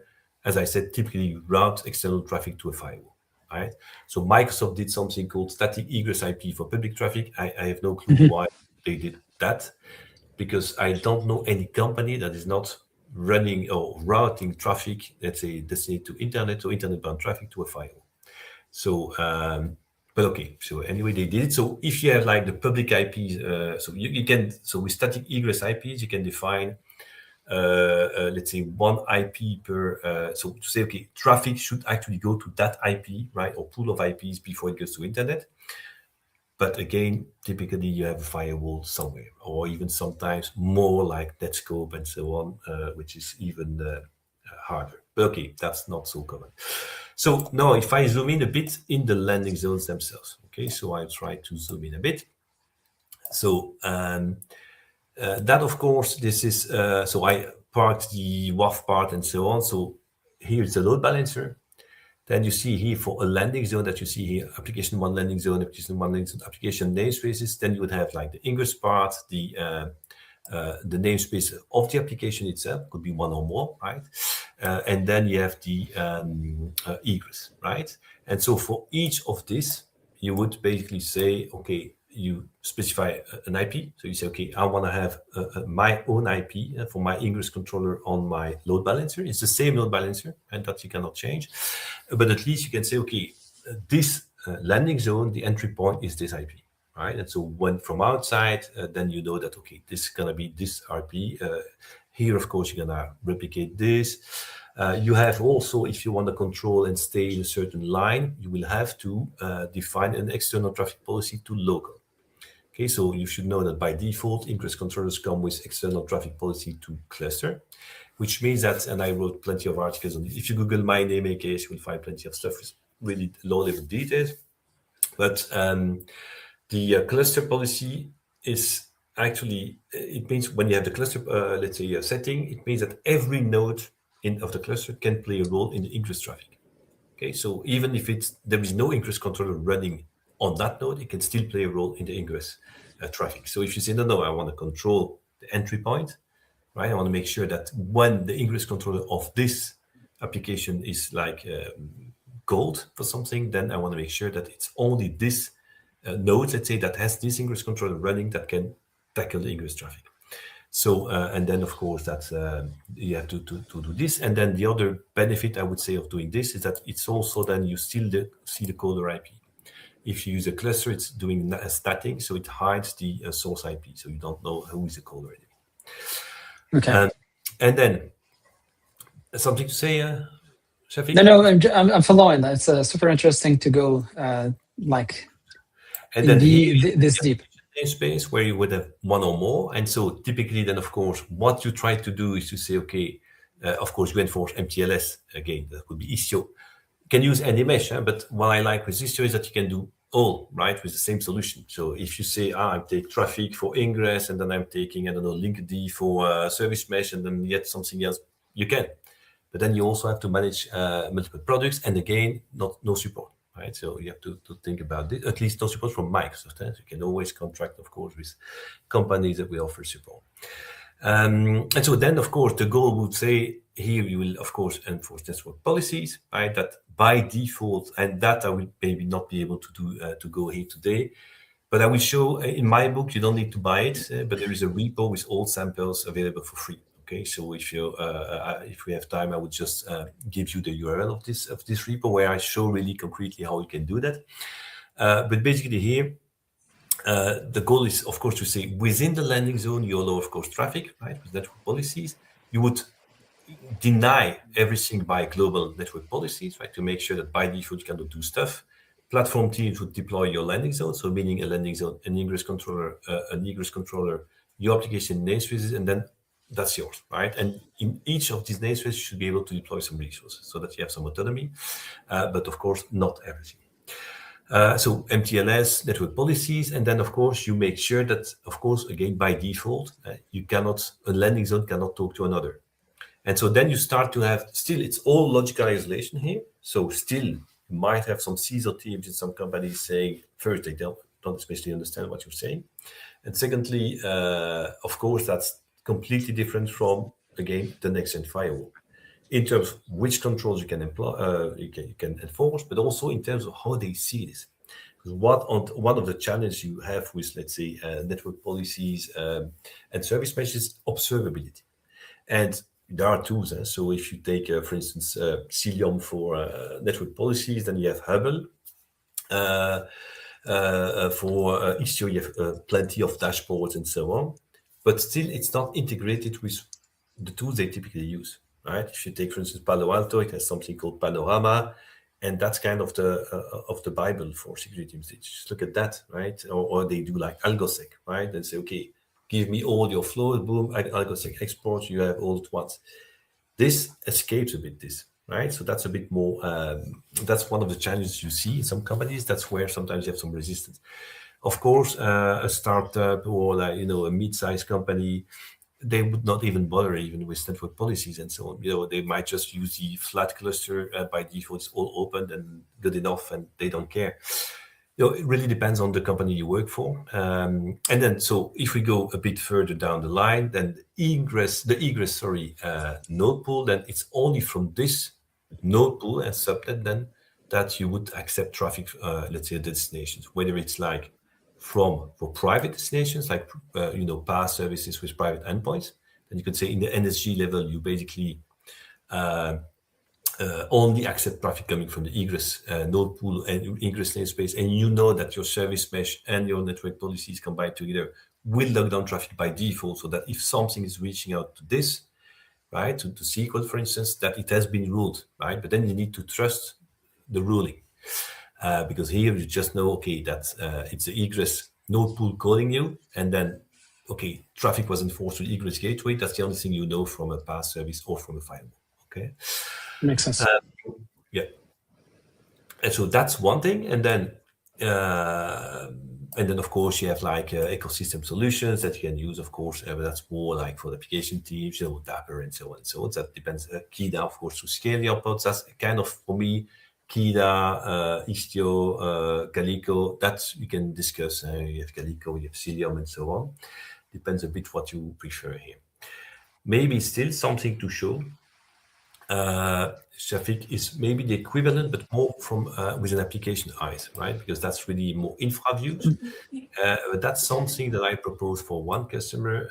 as I said, typically you route external traffic to a firewall, right? So Microsoft did something called static egress IP for public traffic. I have no clue why they did that, because I don't know any company that is not running or routing traffic, let's say, destined to internet or internet-bound traffic to a firewall. So, but okay, so anyway, they did it. So if you have like the public IPs, so you can, so with static egress IPs, you can define, let's say, one IP per, so to say, okay, traffic should actually go to that IP, right, or pool of IPs before it goes to internet. But again, typically you have a firewall somewhere, or even sometimes more like Netscope and so on, which is even harder. But okay, that's not so common. So now if I zoom in a bit in the landing zones themselves, okay, so I try to zoom in a bit. So that, of course, this is, so I parked the WAF part and so on. So here's the load balancer. Then you see here for a landing zone that you see here, application one landing zone, application one landing zone, application namespaces. Then you would have like the ingress part, the namespace of the application itself, could be one or more, right? And then you have the egress, right? And so for each of this, you would basically say, okay, you specify an IP. So you say, okay, I want to have my own IP for my ingress controller on my load balancer. It's the same load balancer, and that you cannot change. But at least you can say, okay, this landing zone, the entry point is this IP, right? And so when from outside, then you know that, okay, this is going to be this IP. Here, of course, you're going to replicate this. You have also, if you want to control and stay in a certain line, you will have to define an external traffic policy to local. Okay, so you should know that by default, ingress controllers come with external traffic policy to cluster, which means that, and I wrote plenty of articles on it. If you Google my name AKS, you will find plenty of stuff with really low-level details. But the cluster policy is actually, it means when you have the cluster, let's say, setting, it means that every node of the cluster can play a role in the ingress traffic. Okay, so even if there is no ingress controller running on that node, it can still play a role in the ingress traffic. So if you say, no, I want to control the entry point, right? I want to make sure that when the ingress controller of this application is like gold for something, then I want to make sure that it's only this node, let's say, that has this ingress controller running that can tackle the ingress traffic. So, and then of course that's, you have to do this. And then the other benefit I would say of doing this is that it's also then you still see the caller IP. If you use a cluster, it's doing a static, so it hides the source IP, so you don't know who is the caller anymore. Okay. And then something to say? Shafiq? No, I'm following. It's super interesting to go and then here this deep. Namespace where you would have one or more, and so typically then of course what you try to do is to say, okay, of course you enforce MTLS again. That could be Istio. You can use any mesh, but what I like with Istio is that you can do all right with the same solution. So if you say, I'm taking traffic for ingress, and then I'm taking, I don't know, linkd for service mesh, and then yet something else, you can. But then you also have to manage multiple products, and again, no support. Right, so you have to think about this. At least no support from Microsoft. So you can always contract, of course, with companies that will offer support. And so then, of course, the goal would say here you will, of course, enforce network policies, right? That by default, and that I will maybe not be able to do to go here today. But I will show in my book. You don't need to buy it, but there is a repo with all samples available for free. Okay, so if we have time, I would just give you the URL of this repo where I show really concretely how you can do that. But basically here, the goal is, of course, to say within the landing zone, you allow, of course, traffic, right, with network policies. You would deny everything by global network policies, right, to make sure that by default you cannot do stuff. Platform teams would deploy your landing zone, so meaning a landing zone, an egress controller, your application namespaces, and then that's yours, right? And in each of these namespaces, you should be able to deploy some resources so that you have some autonomy, but of course, not everything. So MTLS, network policies, and then of course, you make sure that, of course, again, by default, a landing zone cannot talk to another. And so then you start to have, still, it's all logical isolation here. So still, you might have some CISO teams in some companies saying, first, they don't especially understand what you're saying. And secondly, of course, that's completely different from, again, the next-gen firewall in terms of which controls you can employ, you can enforce, but also in terms of how they see this. Because one of the challenges you have with, let's say, network policies and service mesh is observability. And there are tools. So if you take, for instance, Cilium for network policies, then you have Hubble. For Istio, you have plenty of dashboards and so on. But still, it's not integrated with the tools they typically use, right? If you take, for instance, Palo Alto, it has something called Panorama, and that's kind of the Bible for security mistakes. Just look at that, right? Or they do like AlgoSec, right? And say, okay, give me all your flows, boom, AlgoSec export, you have all at once. This escapes a bit this, right? So that's a bit more, that's one of the challenges you see in some companies. That's where sometimes you have some resistance. Of course, a startup or a mid-sized company, they would not even bother even with network policies and so on. They might just use the flat cluster by default. It's all open and good enough, and they don't care. It really depends on the company you work for. And then, so if we go a bit further down the line, then the egress, node pool, then it's only from this node pool and subnet then that you would accept traffic, let's say, destinations, whether it's like for private destinations, like, PaaS services with private endpoints. Then you could say in the NSG level, you basically only accept traffic coming from the egress node pool and egress namespace, and you know that your service mesh and your network policies combined together will lock down traffic by default, so that if something is reaching out to this, right, to SQL, for instance, that it has been ruled, right? But then you need to trust the ruling. Because here you just know, okay, that it's the egress node pool calling you, and then, okay, traffic was enforced to the egress gateway. That's the only thing you know from a PaaS service or from a firewall. Okay, makes sense. Yeah, and so that's one thing, and then of course you have like ecosystem solutions that you can use, of course, but that's more like for the application teams, Dapper and so on and so on. That depends. Kida, of course, to scale your pods. That's kind of, for me, Kida, Istio, Calico, that you can discuss. You have Calico, you have Cilium, and so on. Depends a bit what you prefer here. Maybe still something to show. Shafiq is maybe the equivalent, but more from with an application eyes, right? Because that's really more infra views. But that's something that I propose for one customer,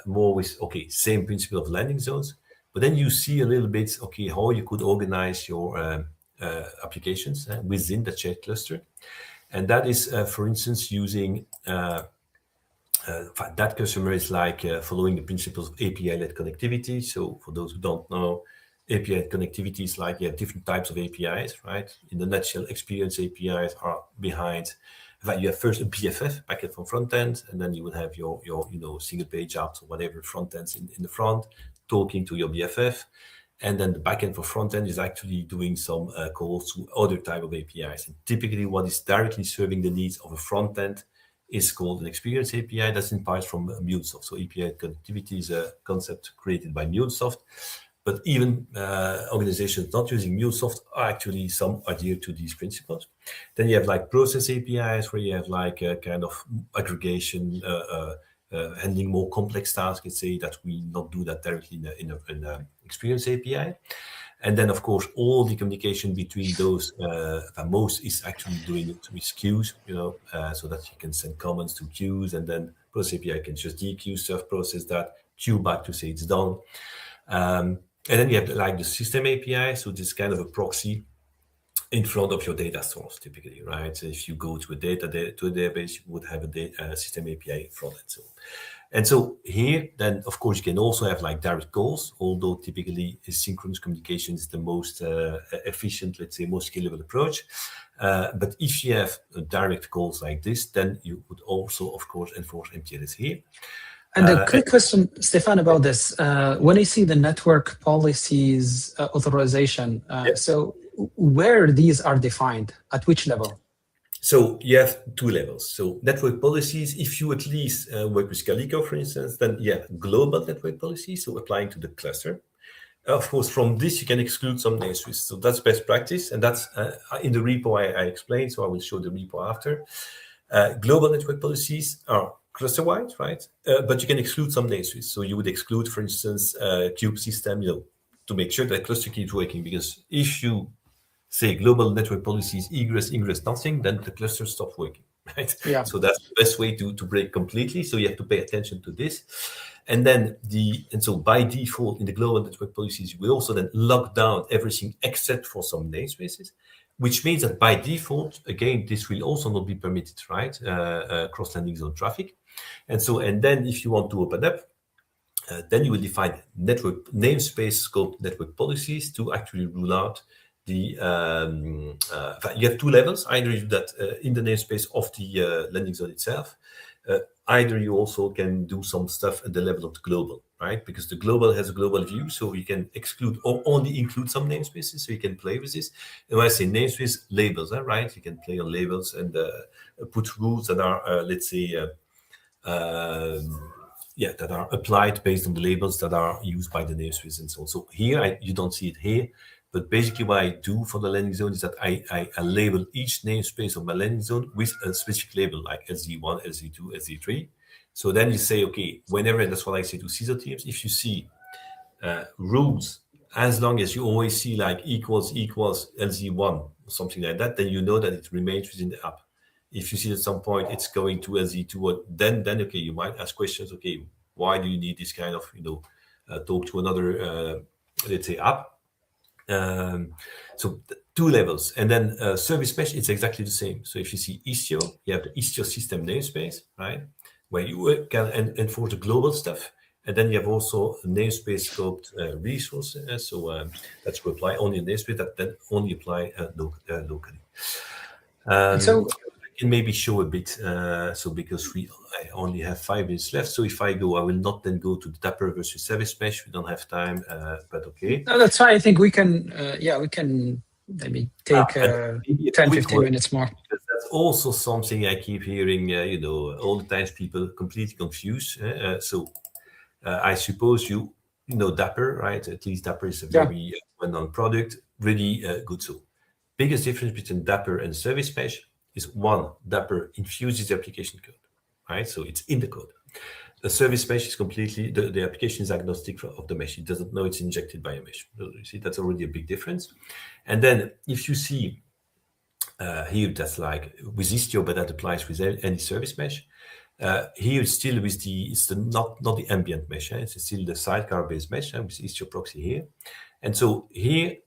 more with, okay, same principle of landing zones, but then you see a little bit, okay, how you could organize your applications within the shared cluster. And that is, for instance, using that customer is like following the principles of API-led connectivity. So for those who don't know, API connectivities, like you have different types of APIs, right? In the nutshell, experience APIs are behind. In fact, you have first a BFF, backend from front end, and then you would have your single page apps or whatever front ends in the front talking to your BFF. And then the backend for front end is actually doing some calls to other type of APIs. And typically what is directly serving the needs of a front end is called an experience API. That's in part from MuleSoft. So API connectivity is a concept created by MuleSoft. But even organizations not using MuleSoft are actually some adhere to these principles. Then you have like process APIs, where you have like a kind of aggregation, handling more complex tasks. Let's say that we not do that directly in an experience API. And then, of course, all the communication between those, most is actually doing it with queues, so that you can send comments to queues, and then process API can just dequeue stuff, process that, queue back to say it's done. And then you have like the system API, so this kind of a proxy in front of your data source, typically, right? So if you go to a database, you would have a system API in front end. And so here, then of course you can also have like direct calls, although typically asynchronous communication is the most efficient, let's say, most scalable approach. But if you have direct calls like this, then you would also, of course, enforce MTLS here. And a quick question, Stefan, about this. When I see the network policies authorization, so where these are defined, at which level? So you have two levels. So network policies, if you at least work with Calico, for instance, then you have global network policies, so applying to the cluster. Of course, from this, you can exclude some namespace. So that's best practice. And that's in the repo I explained, so I will show the repo after. Global network policies are cluster-wide, right? But you can exclude some namespace. So you would exclude, for instance, kube system, to make sure that cluster keeps working. Because if you say global network policies, egress, ingress, nothing, then the cluster stops working, right? Yeah. So that's the best way to break completely. So you have to pay attention to this. And then so by default in the global network policies, you will also then lock down everything except for some namespaces, which means that by default, again, this will also not be permitted, right? Cross-landing zone traffic. And then if you want to open up, then you will define network namespace scope network policies to actually rule out you have two levels. Either you do that in the namespace of the landing zone itself. Either you also can do some stuff at the level of the global, right? Because the global has a global view, so you can exclude or only include some namespaces, so you can play with this. And when I say namespace, labels, right? You can play on labels and put rules that are, let's say, that are applied based on the labels that are used by the namespace and so on. So here, you don't see it here, but basically what I do for the landing zone is that I label each namespace of my landing zone with a specific label, like LZ1, LZ2, LZ3. So then you say, okay, whenever, and that's what I say to CISO teams, if you see rules, as long as you always see like equals LZ1 or something like that, then you know that it remains within the app. If you see at some point it's going to LZ2, then okay, you might ask questions. Okay, why do you need this kind of talk to another let's say app? So two levels, and then service mesh, it's exactly the same. So if you see Istio, you have the Istio system namespace, right, where you can enforce the global stuff, and then you have also a namespace scoped resource. So that's to apply only a namespace that then only apply locally. So I can maybe show a bit. So because I only have 5 minutes left. So if I will not then go to the Dapper versus service mesh. We don't have time, but okay. No, that's fine. I think we can. We can maybe take 10-15 minutes more. That's also something I keep hearing. All the times people completely confused. So I suppose you know Dapper, right? At least Dapper is a very well-known product, really good. So biggest difference between Dapper and service mesh is one, Dapper infuses the application code, right? So it's in the code. The service mesh is completely, the application is agnostic of the mesh. It doesn't know it's injected by a mesh. So you see, that's already a big difference. And then if you see here, that's like with Istio, but that applies with any service mesh. Here it's still with not the ambient mesh. It's still the sidecar-based mesh with Istio proxy here. And so here,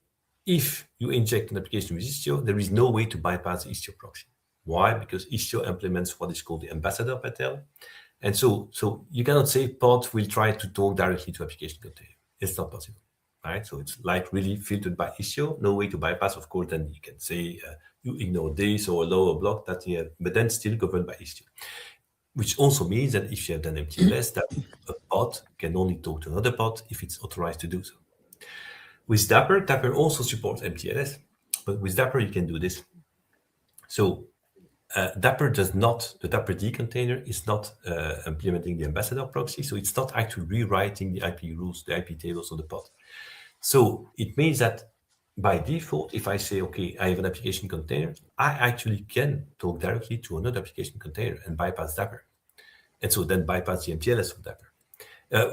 if you inject an application with Istio, there is no way to bypass the Istio proxy. Why? Because Istio implements what is called the ambassador pattern. And so you cannot say pod will try to talk directly to application container. It's not possible, right? So it's like really filtered by Istio, no way to bypass. Of course, then you can say you ignore this or a lower block that you have, but then still governed by Istio. Which also means that if you have done MTLS, that a pod can only talk to another pod if it's authorized to do so. With Dapper, Dapper also supports MTLS, but with Dapper you can do this. So Dapper does not, the Dapper D container is not implementing the ambassador proxy, so it's not actually rewriting the IP rules, the IP tables of the pod. So it means that by default, if I say, okay, I have an application container, I actually can talk directly to another application container and bypass Dapper. And so then bypass the MTLS of Dapper.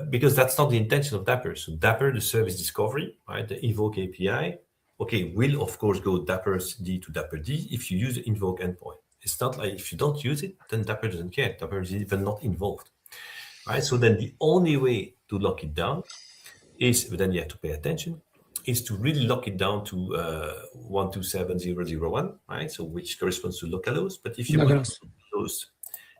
Because that's not the intention of Dapper. So Dapper, the service discovery, right, the invoke API, okay, will of course go Dapper D to Dapper D if you use the invoke endpoint. It's not like if you don't use it, then Dapper doesn't care. Dapper is even not involved, right? So then the only way to lock it down is, but then you have to pay attention, is to really lock it down to 127.0.0.1, right? So which corresponds to localhost. But if you put localhost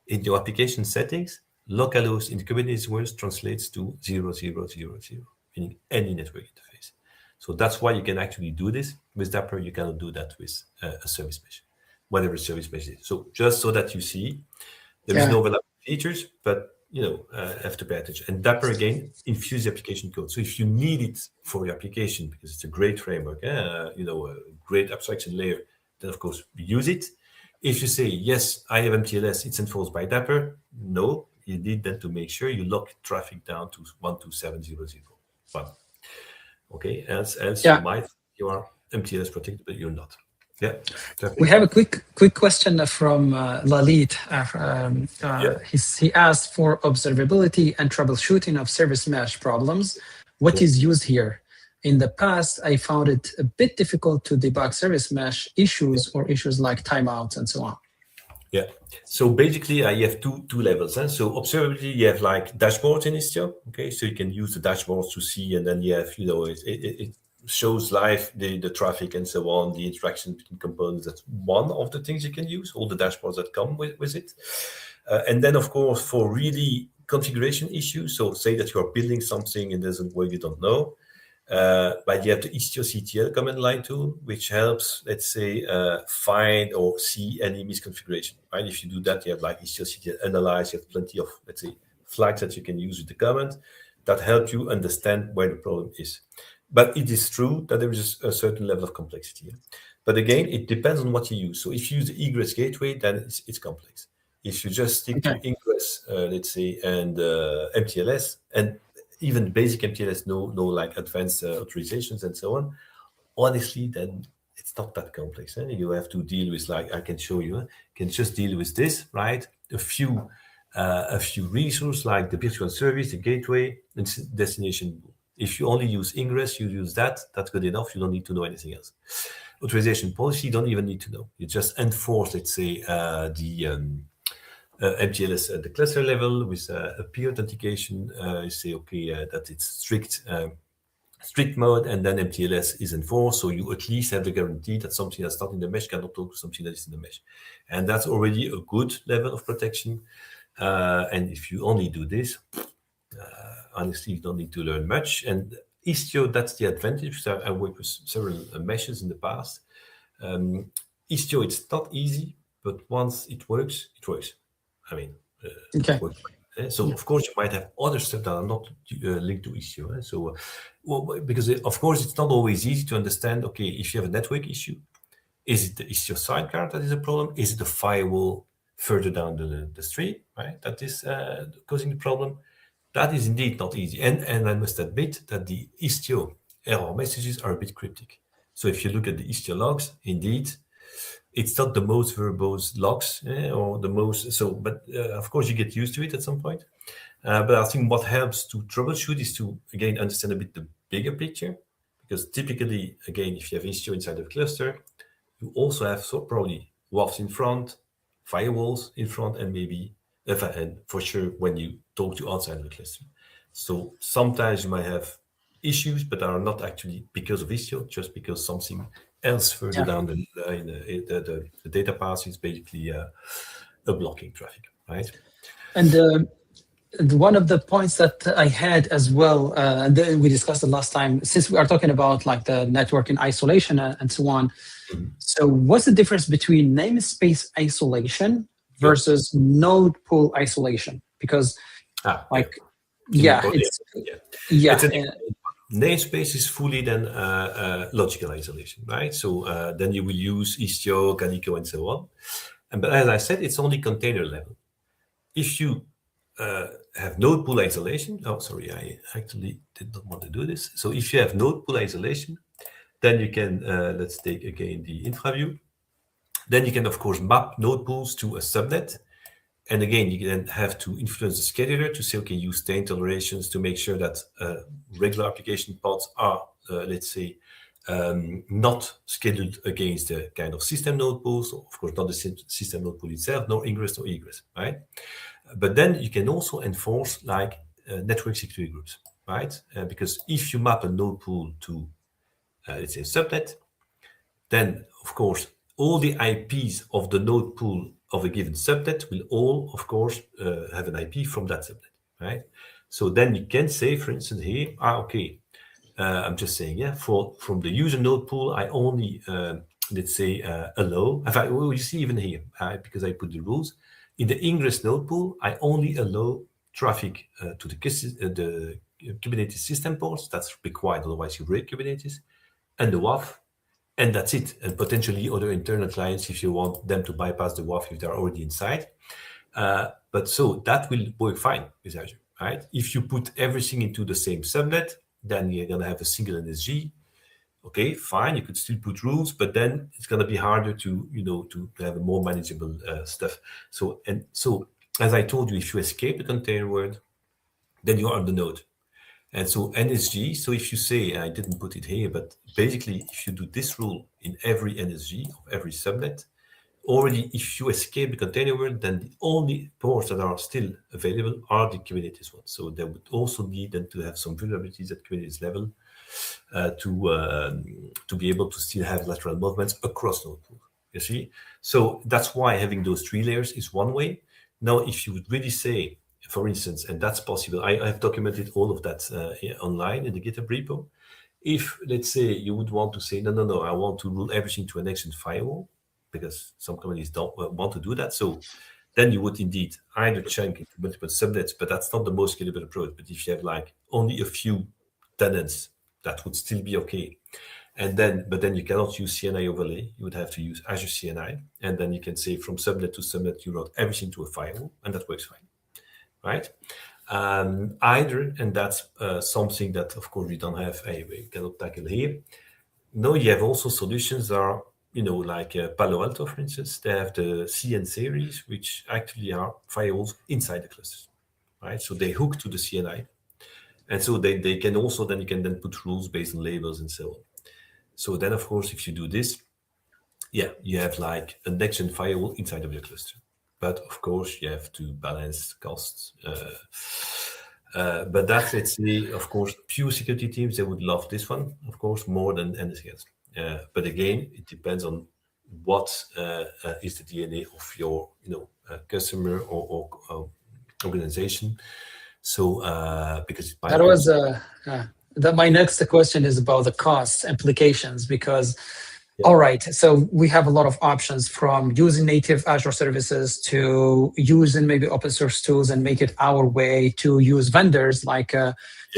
in your application settings, localhost in the Kubernetes world translates to 0.0.0.0, meaning any network interface. So that's why you can actually do this. With Dapper, you cannot do that with a service mesh, whatever service mesh is. So just so that you see, there is no overlapping features, but have to pay attention. And Dapper again infuse the application code. So if you need it for your application because it's a great framework, a great abstraction layer, then of course use it. If you say yes, I have MTLS, it's enforced by Dapper. No, you need then to make sure you lock traffic down to 127.0.0.1. Okay, else you are MTLS protected, but you're not. Yeah. We have a quick question from Lalit. He asked for observability and troubleshooting of service mesh problems. What is used here? In the past, I found it a bit difficult to debug service mesh issues or issues like timeouts and so on. Yeah. So basically, you have two levels. So observability, you have like dashboards in Istio. Okay, so you can use the dashboards to see, and then you have it shows live the traffic and so on, the interaction between components. That's one of the things you can use, all the dashboards that come with it. And then, of course, for really configuration issues, so say that you are building something and doesn't work, you don't know, but you have the Istio CTL command line tool, which helps, let's say, find or see any misconfiguration, right? If you do that, you have like Istio CTL analyze, you have plenty of, let's say, flags that you can use with the command that help you understand where the problem is. But it is true that there is a certain level of complexity. But again, it depends on what you use. So if you use the egress gateway, then it's complex. If you just stick to ingress, let's say, and MTLS, and even basic MTLS, no like advanced authorizations and so on, honestly, then it's not that complex. You have to deal with, like I can show you, you can just deal with this, right? A few resources like the virtual service, the gateway, and destination. If you only use ingress, you use that. That's good enough. You don't need to know anything else. Authorization policy, you don't even need to know. You just enforce, let's say, the MTLS at the cluster level with a peer authentication. You say, okay, that it's strict mode, and then MTLS is enforced. So you at least have the guarantee that something that's not in the mesh cannot talk to something that is in the mesh. And that's already a good level of protection. And if you only do this, honestly, you don't need to learn much. And Istio, that's the advantage. So I worked with several meshes in the past. Istio, it's not easy, but once it works, it works. I mean, it works. So of course you might have other stuff that are not linked to Istio. So, because of course it's not always easy to understand. Okay, if you have a network issue, is it the Istio sidecar that is a problem? Is it the firewall further down the street, right? That is causing the problem. That is indeed not easy. And I must admit that the Istio error messages are a bit cryptic. So if you look at the Istio logs, indeed, it's not the most verbose logs or the most. So, but of course you get used to it at some point. But I think what helps to troubleshoot is to, again, understand a bit the bigger picture. Because typically, again, if you have Istio inside of a cluster, you also have probably WAFs in front, firewalls in front, and maybe, and for sure, when you talk to outside of the cluster. So sometimes you might have issues, but are not actually because of Istio, just because something else further down the line, the data path is basically blocking traffic, right? And one of the points that I had as well, and we discussed it last time, since we are talking about like the network in isolation and so on. So what's the difference between namespace isolation versus node pool isolation? Because namespace is fully then logical isolation, right? So then you will use Istio, Calico, and so on. But as I said, it's only container level. If you have node pool isolation, I actually did not want to do this. So if you have node pool isolation, then you can, let's take again the infra view. Then you can, of course, map node pools to a subnet. And again, you then have to influence the scheduler to say, okay, use state tolerations to make sure that regular application pods are, let's say, not scheduled against the kind of system node pools. So of course, not the system node pool itself, nor ingress nor egress, right? But then you can also enforce like network security groups, right? Because if you map a node pool to, let's say, a subnet, then of course, all the IPs of the node pool of a given subnet will all, of course, have an IP from that subnet, right? So then you can say, for instance, here, I'm just saying, from the user node pool, I only, let's say, allow, you see even here, because I put the rules, in the ingress node pool, I only allow traffic to the Kubernetes system ports, that's required, otherwise you break Kubernetes, and the WAF, and that's it. And potentially other internal clients if you want them to bypass the WAF if they're already inside. But so that will work fine with Azure, right? If you put everything into the same subnet, then you're going to have a single NSG. Okay, fine. You could still put rules, but then it's going to be harder to, to have a more manageable stuff. So as I told you, if you escape the container word, then you are on the node. And so NSG, so if you say, I didn't put it here, but basically if you do this rule in every NSG of every subnet, already if you escape the container world, then the only ports that are still available are the Kubernetes ones. So they would also need then to have some vulnerabilities at Kubernetes level to be able to still have lateral movements across node pools, you see? So that's why having those 3 layers is one way. Now, if you would really say, for instance, and that's possible, I have documented all of that online in the GitHub repo. If, let's say, you would want to say, no, I want to rule everything to an action firewall, because some companies don't want to do that. So then you would indeed either chunk into multiple subnets, but that's not the most scalable approach. But if you have like only a few tenants, that would still be okay. But then you cannot use CNI overlay. You would have to use Azure CNI. And then you can say from subnet to subnet, you route everything to a firewall, and that works fine. Right? Either, and that's something that, of course, we don't have, we cannot tackle here. No, you have also solutions that are, like Palo Alto, for instance. They have the CN series, which actually are firewalls inside the clusters, right? So they hook to the CNI. And so they can also, then you can then put rules based on labels and so on. So then, of course, if you do this, you have like a next-gen firewall inside of your cluster. But of course, you have to balance costs. But that's, let's say, of course, pure security teams, they would love this one, of course, more than anything else. But again, it depends on what is the DNA of your, customer or organization. So, because that was my next question is about the cost implications, because all right, so we have a lot of options from using native Azure services to using maybe open source tools and make it our way to use vendors like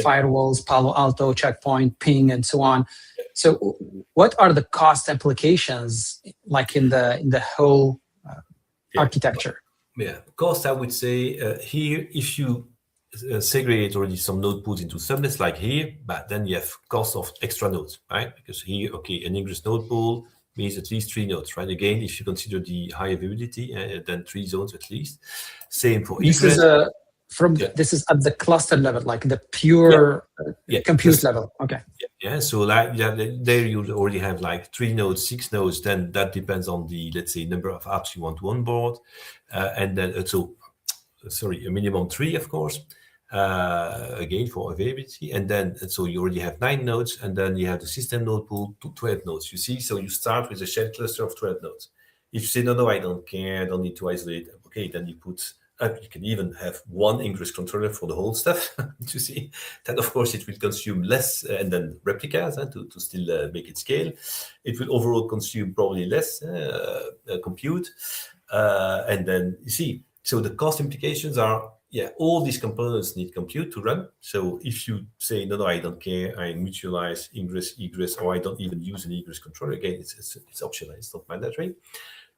firewalls, Palo Alto, Checkpoint, Ping, and so on. So what are the cost implications like in the whole architecture? Cost, I would say here, if you segregate already some node pools into subnets like here, but then you have cost of extra nodes, right? Because here, an ingress node pool means at least 3 nodes, right? Again, if you consider the high availability, then 3 zones at least. Same for egress. This is at the cluster level, like the pure compute level. Okay. So there you already have like 3 nodes, 6 nodes. Then that depends on the, let's say, number of apps you want to onboard, and then a minimum 3, of course. Again for availability, and then so you already have 9 nodes, and then you have the system node pool to 12 nodes. You see, so you start with a shared cluster of 12 nodes. If you say no, I don't care, I don't need to isolate. Okay, then you put you can even have one ingress controller for the whole stuff. To see, then of course it will consume less, and then replicas to still make it scale. It will overall consume probably less compute, and then you see. So the cost implications are, all these components need compute to run. So if you say no, I don't care, I mutualize ingress, egress, or I don't even use an egress controller, again, it's optional, it's not mandatory.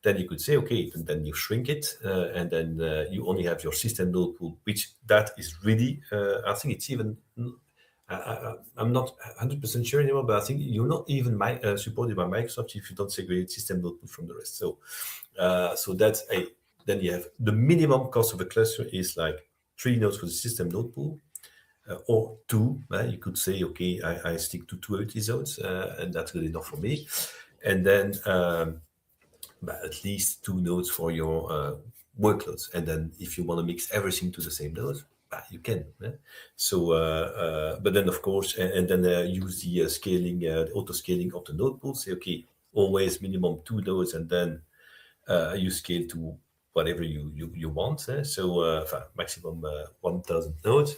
Then you could say, okay, and then you shrink it, and then you only have your system node pool, which that is really, I think it's even, I'm not 100% sure anymore, but I think you're not even supported by Microsoft if you don't segregate system node pool from the rest. So, so that's then you have the minimum cost of a cluster is like 3 nodes for the system node pool, or 2. You could say, okay, I stick to 2 OT zones, and that's good enough for me. And then but at least 2 nodes for your workloads. And then if you want to mix everything to the same nodes, you can. So, but then of course, and then use the scaling, the auto scaling of the node pool. Say, okay, always minimum 2 nodes, and then you scale to whatever you want. So maximum 1,000 nodes.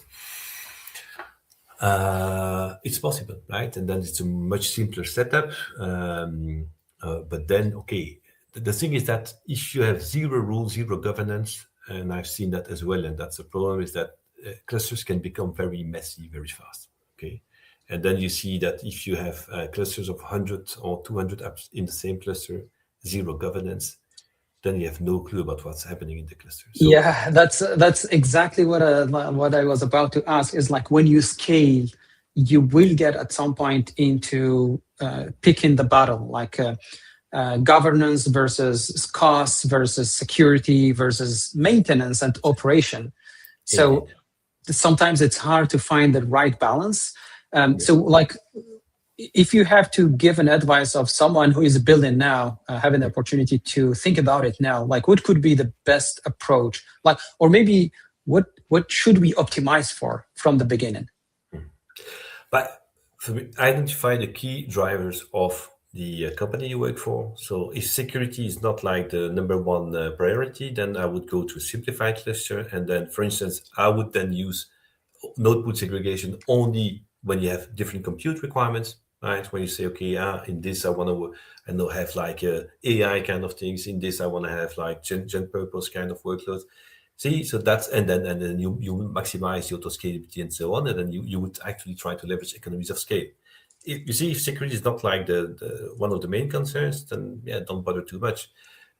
It's possible, right? And then it's a much simpler setup. But then, okay, the thing is that if you have 0 rules, 0 governance, and I've seen that as well, and that's the problem, is that clusters can become very messy very fast, okay? And then you see that if you have clusters of 100 or 200 apps in the same cluster, 0 governance, then you have no clue about what's happening in the cluster. So, yeah, that's exactly what I was about to ask, is like when you scale, you will get at some point into picking the battle, like governance versus cost versus security versus maintenance and operation. So sometimes it's hard to find the right balance. So like, if you have to give an advice of someone who is building now, having the opportunity to think about it now, like what could be the best approach? Like, or maybe what should we optimize for from the beginning? But for me, identify the key drivers of the company you work for. So if security is not like the #1 priority, then I would go to a simplified cluster. And then, for instance, I would then use node pool segregation only when you have different compute requirements, right? When you say, okay, in this I want to have like AI kind of things. In this I want to have like gen purpose kind of workloads. See, so that's, and then you maximize the auto scalability and so on, and then you would actually try to leverage economies of scale. You see, if security is not like the one of the main concerns, then don't bother too much.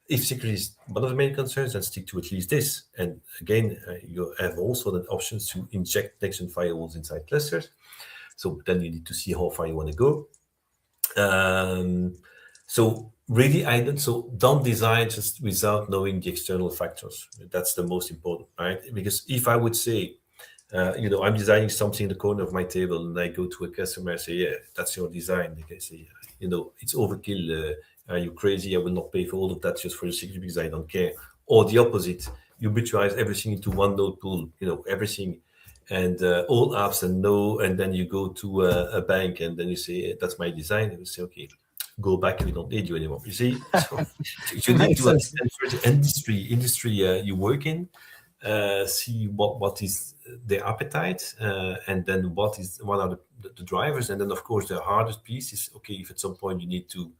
If security is one of the main concerns, then stick to at least this. And again, you have also the options to inject next-gen firewalls inside clusters. So then you need to see how far you want to go. So really, don't design just without knowing the external factors. That's the most important, right? Because if I would say, I'm designing something in the corner of my table, and I go to a customer and say, yeah, that's your design. They can say, it's overkill. Are you crazy? I will not pay for all of that just for the security because I don't care. Or the opposite, you virtualize everything into one node pool, everything, and all apps and then you go to a bank and then you say, that's my design. And you say, okay, go back, we don't need you anymore. You see, so you need to understand the industry you work in. See what is their appetite, and then what are the drivers, and then of course the hardest piece is, okay, if at some point you need to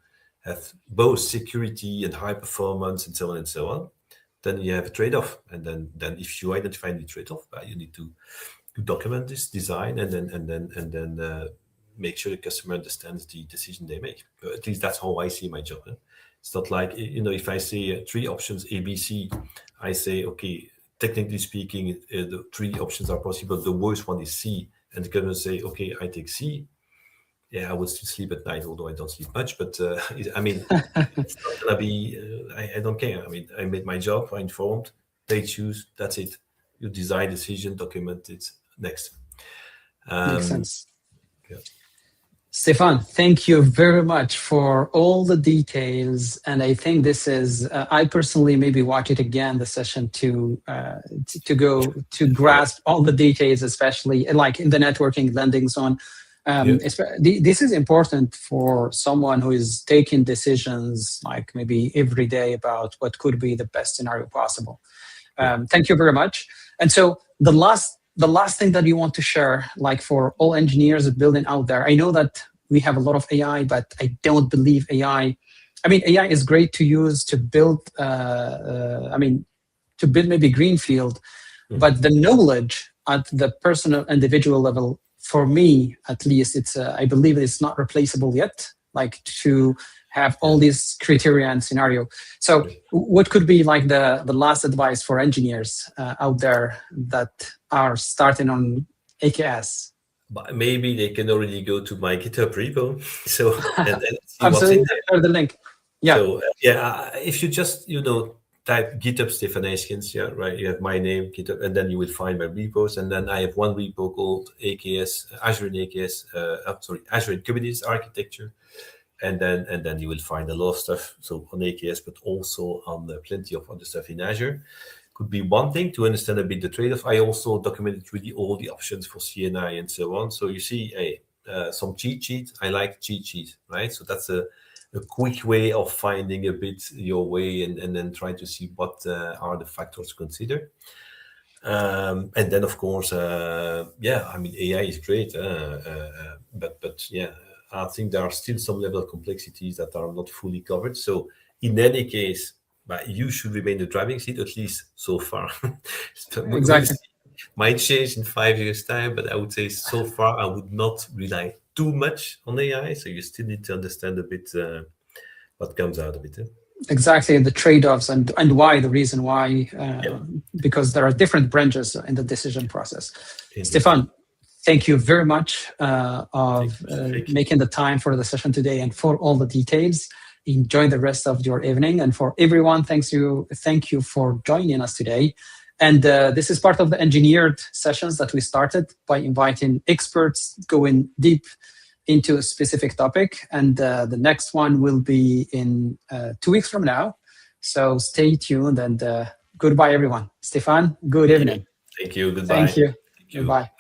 have both security and high performance and so on, then you have a trade-off, and then if you identify the trade-off, you need to document this design and then make sure the customer understands the decision they make. At least that's how I see my job. It's not like, if I say 3 options A, B, C, I say, okay, technically speaking, the 3 options are possible. The worst one is C, and the customer say, okay, I take C. Yeah, I would still sleep at night, although I don't sleep much. But it's not gonna be. I don't care. I made my job. I informed. They choose. That's it. You design decision, document it. Next. Makes sense. Yeah. Stefan, thank you very much for all the details. And I think this is, I personally maybe watch it again, the session to go to grasp all the details, especially like in the networking, lending, so on. This is important for someone who is taking decisions like maybe every day about what could be the best scenario possible. Thank you very much. And so the last thing that you want to share, like for all engineers building out there, I know that we have a lot of AI, but I don't believe AI. I mean, AI is great to use to build. To build maybe greenfield, but the knowledge at the personal individual level, for me at least, it's I believe it's not replaceable yet. Like to have all these criteria and scenario. So what could be like the last advice for engineers out there that are starting on AKS? But maybe they can already go to my GitHub repo. So and see Absolutely. what's in there. Share the link. Yeah. So if you just type GitHub Stefan Eskens, right? You have my name, GitHub, and then you will find my repos. And then I have one repo called AKS, Azure in AKS, Azure in Kubernetes architecture. And then you will find a lot of stuff. So on AKS, but also on plenty of other stuff in Azure. Could be one thing to understand a bit the trade-off. I also documented really all the options for CNI and so on. So you see some cheat sheet. I like cheat sheet, right? So that's a quick way of finding a bit your way and then trying to see what are the factors to consider. And then, of course, AI is great, but I think there are still some level of complexities that are not fully covered. So in any case, you should remain the driving seat, at least so far. Exactly. Might change in 5 years' time, but I would say so far I would not rely too much on AI. So you still need to understand a bit what comes out of it. Exactly, the trade-offs and why, the reason why, because there are different branches in the decision process. Indeed. Stefan, thank you very much of making the time for the session today and for all the details. Enjoy the rest of your evening. And for everyone, thank you for joining us today. And this is part of the engineered sessions that we started by inviting experts going deep into a specific topic. And the next one will be in 2 weeks from now. So stay tuned and goodbye, everyone. Stefan, good evening. Thank you. Goodbye. Thank you. Goodbye.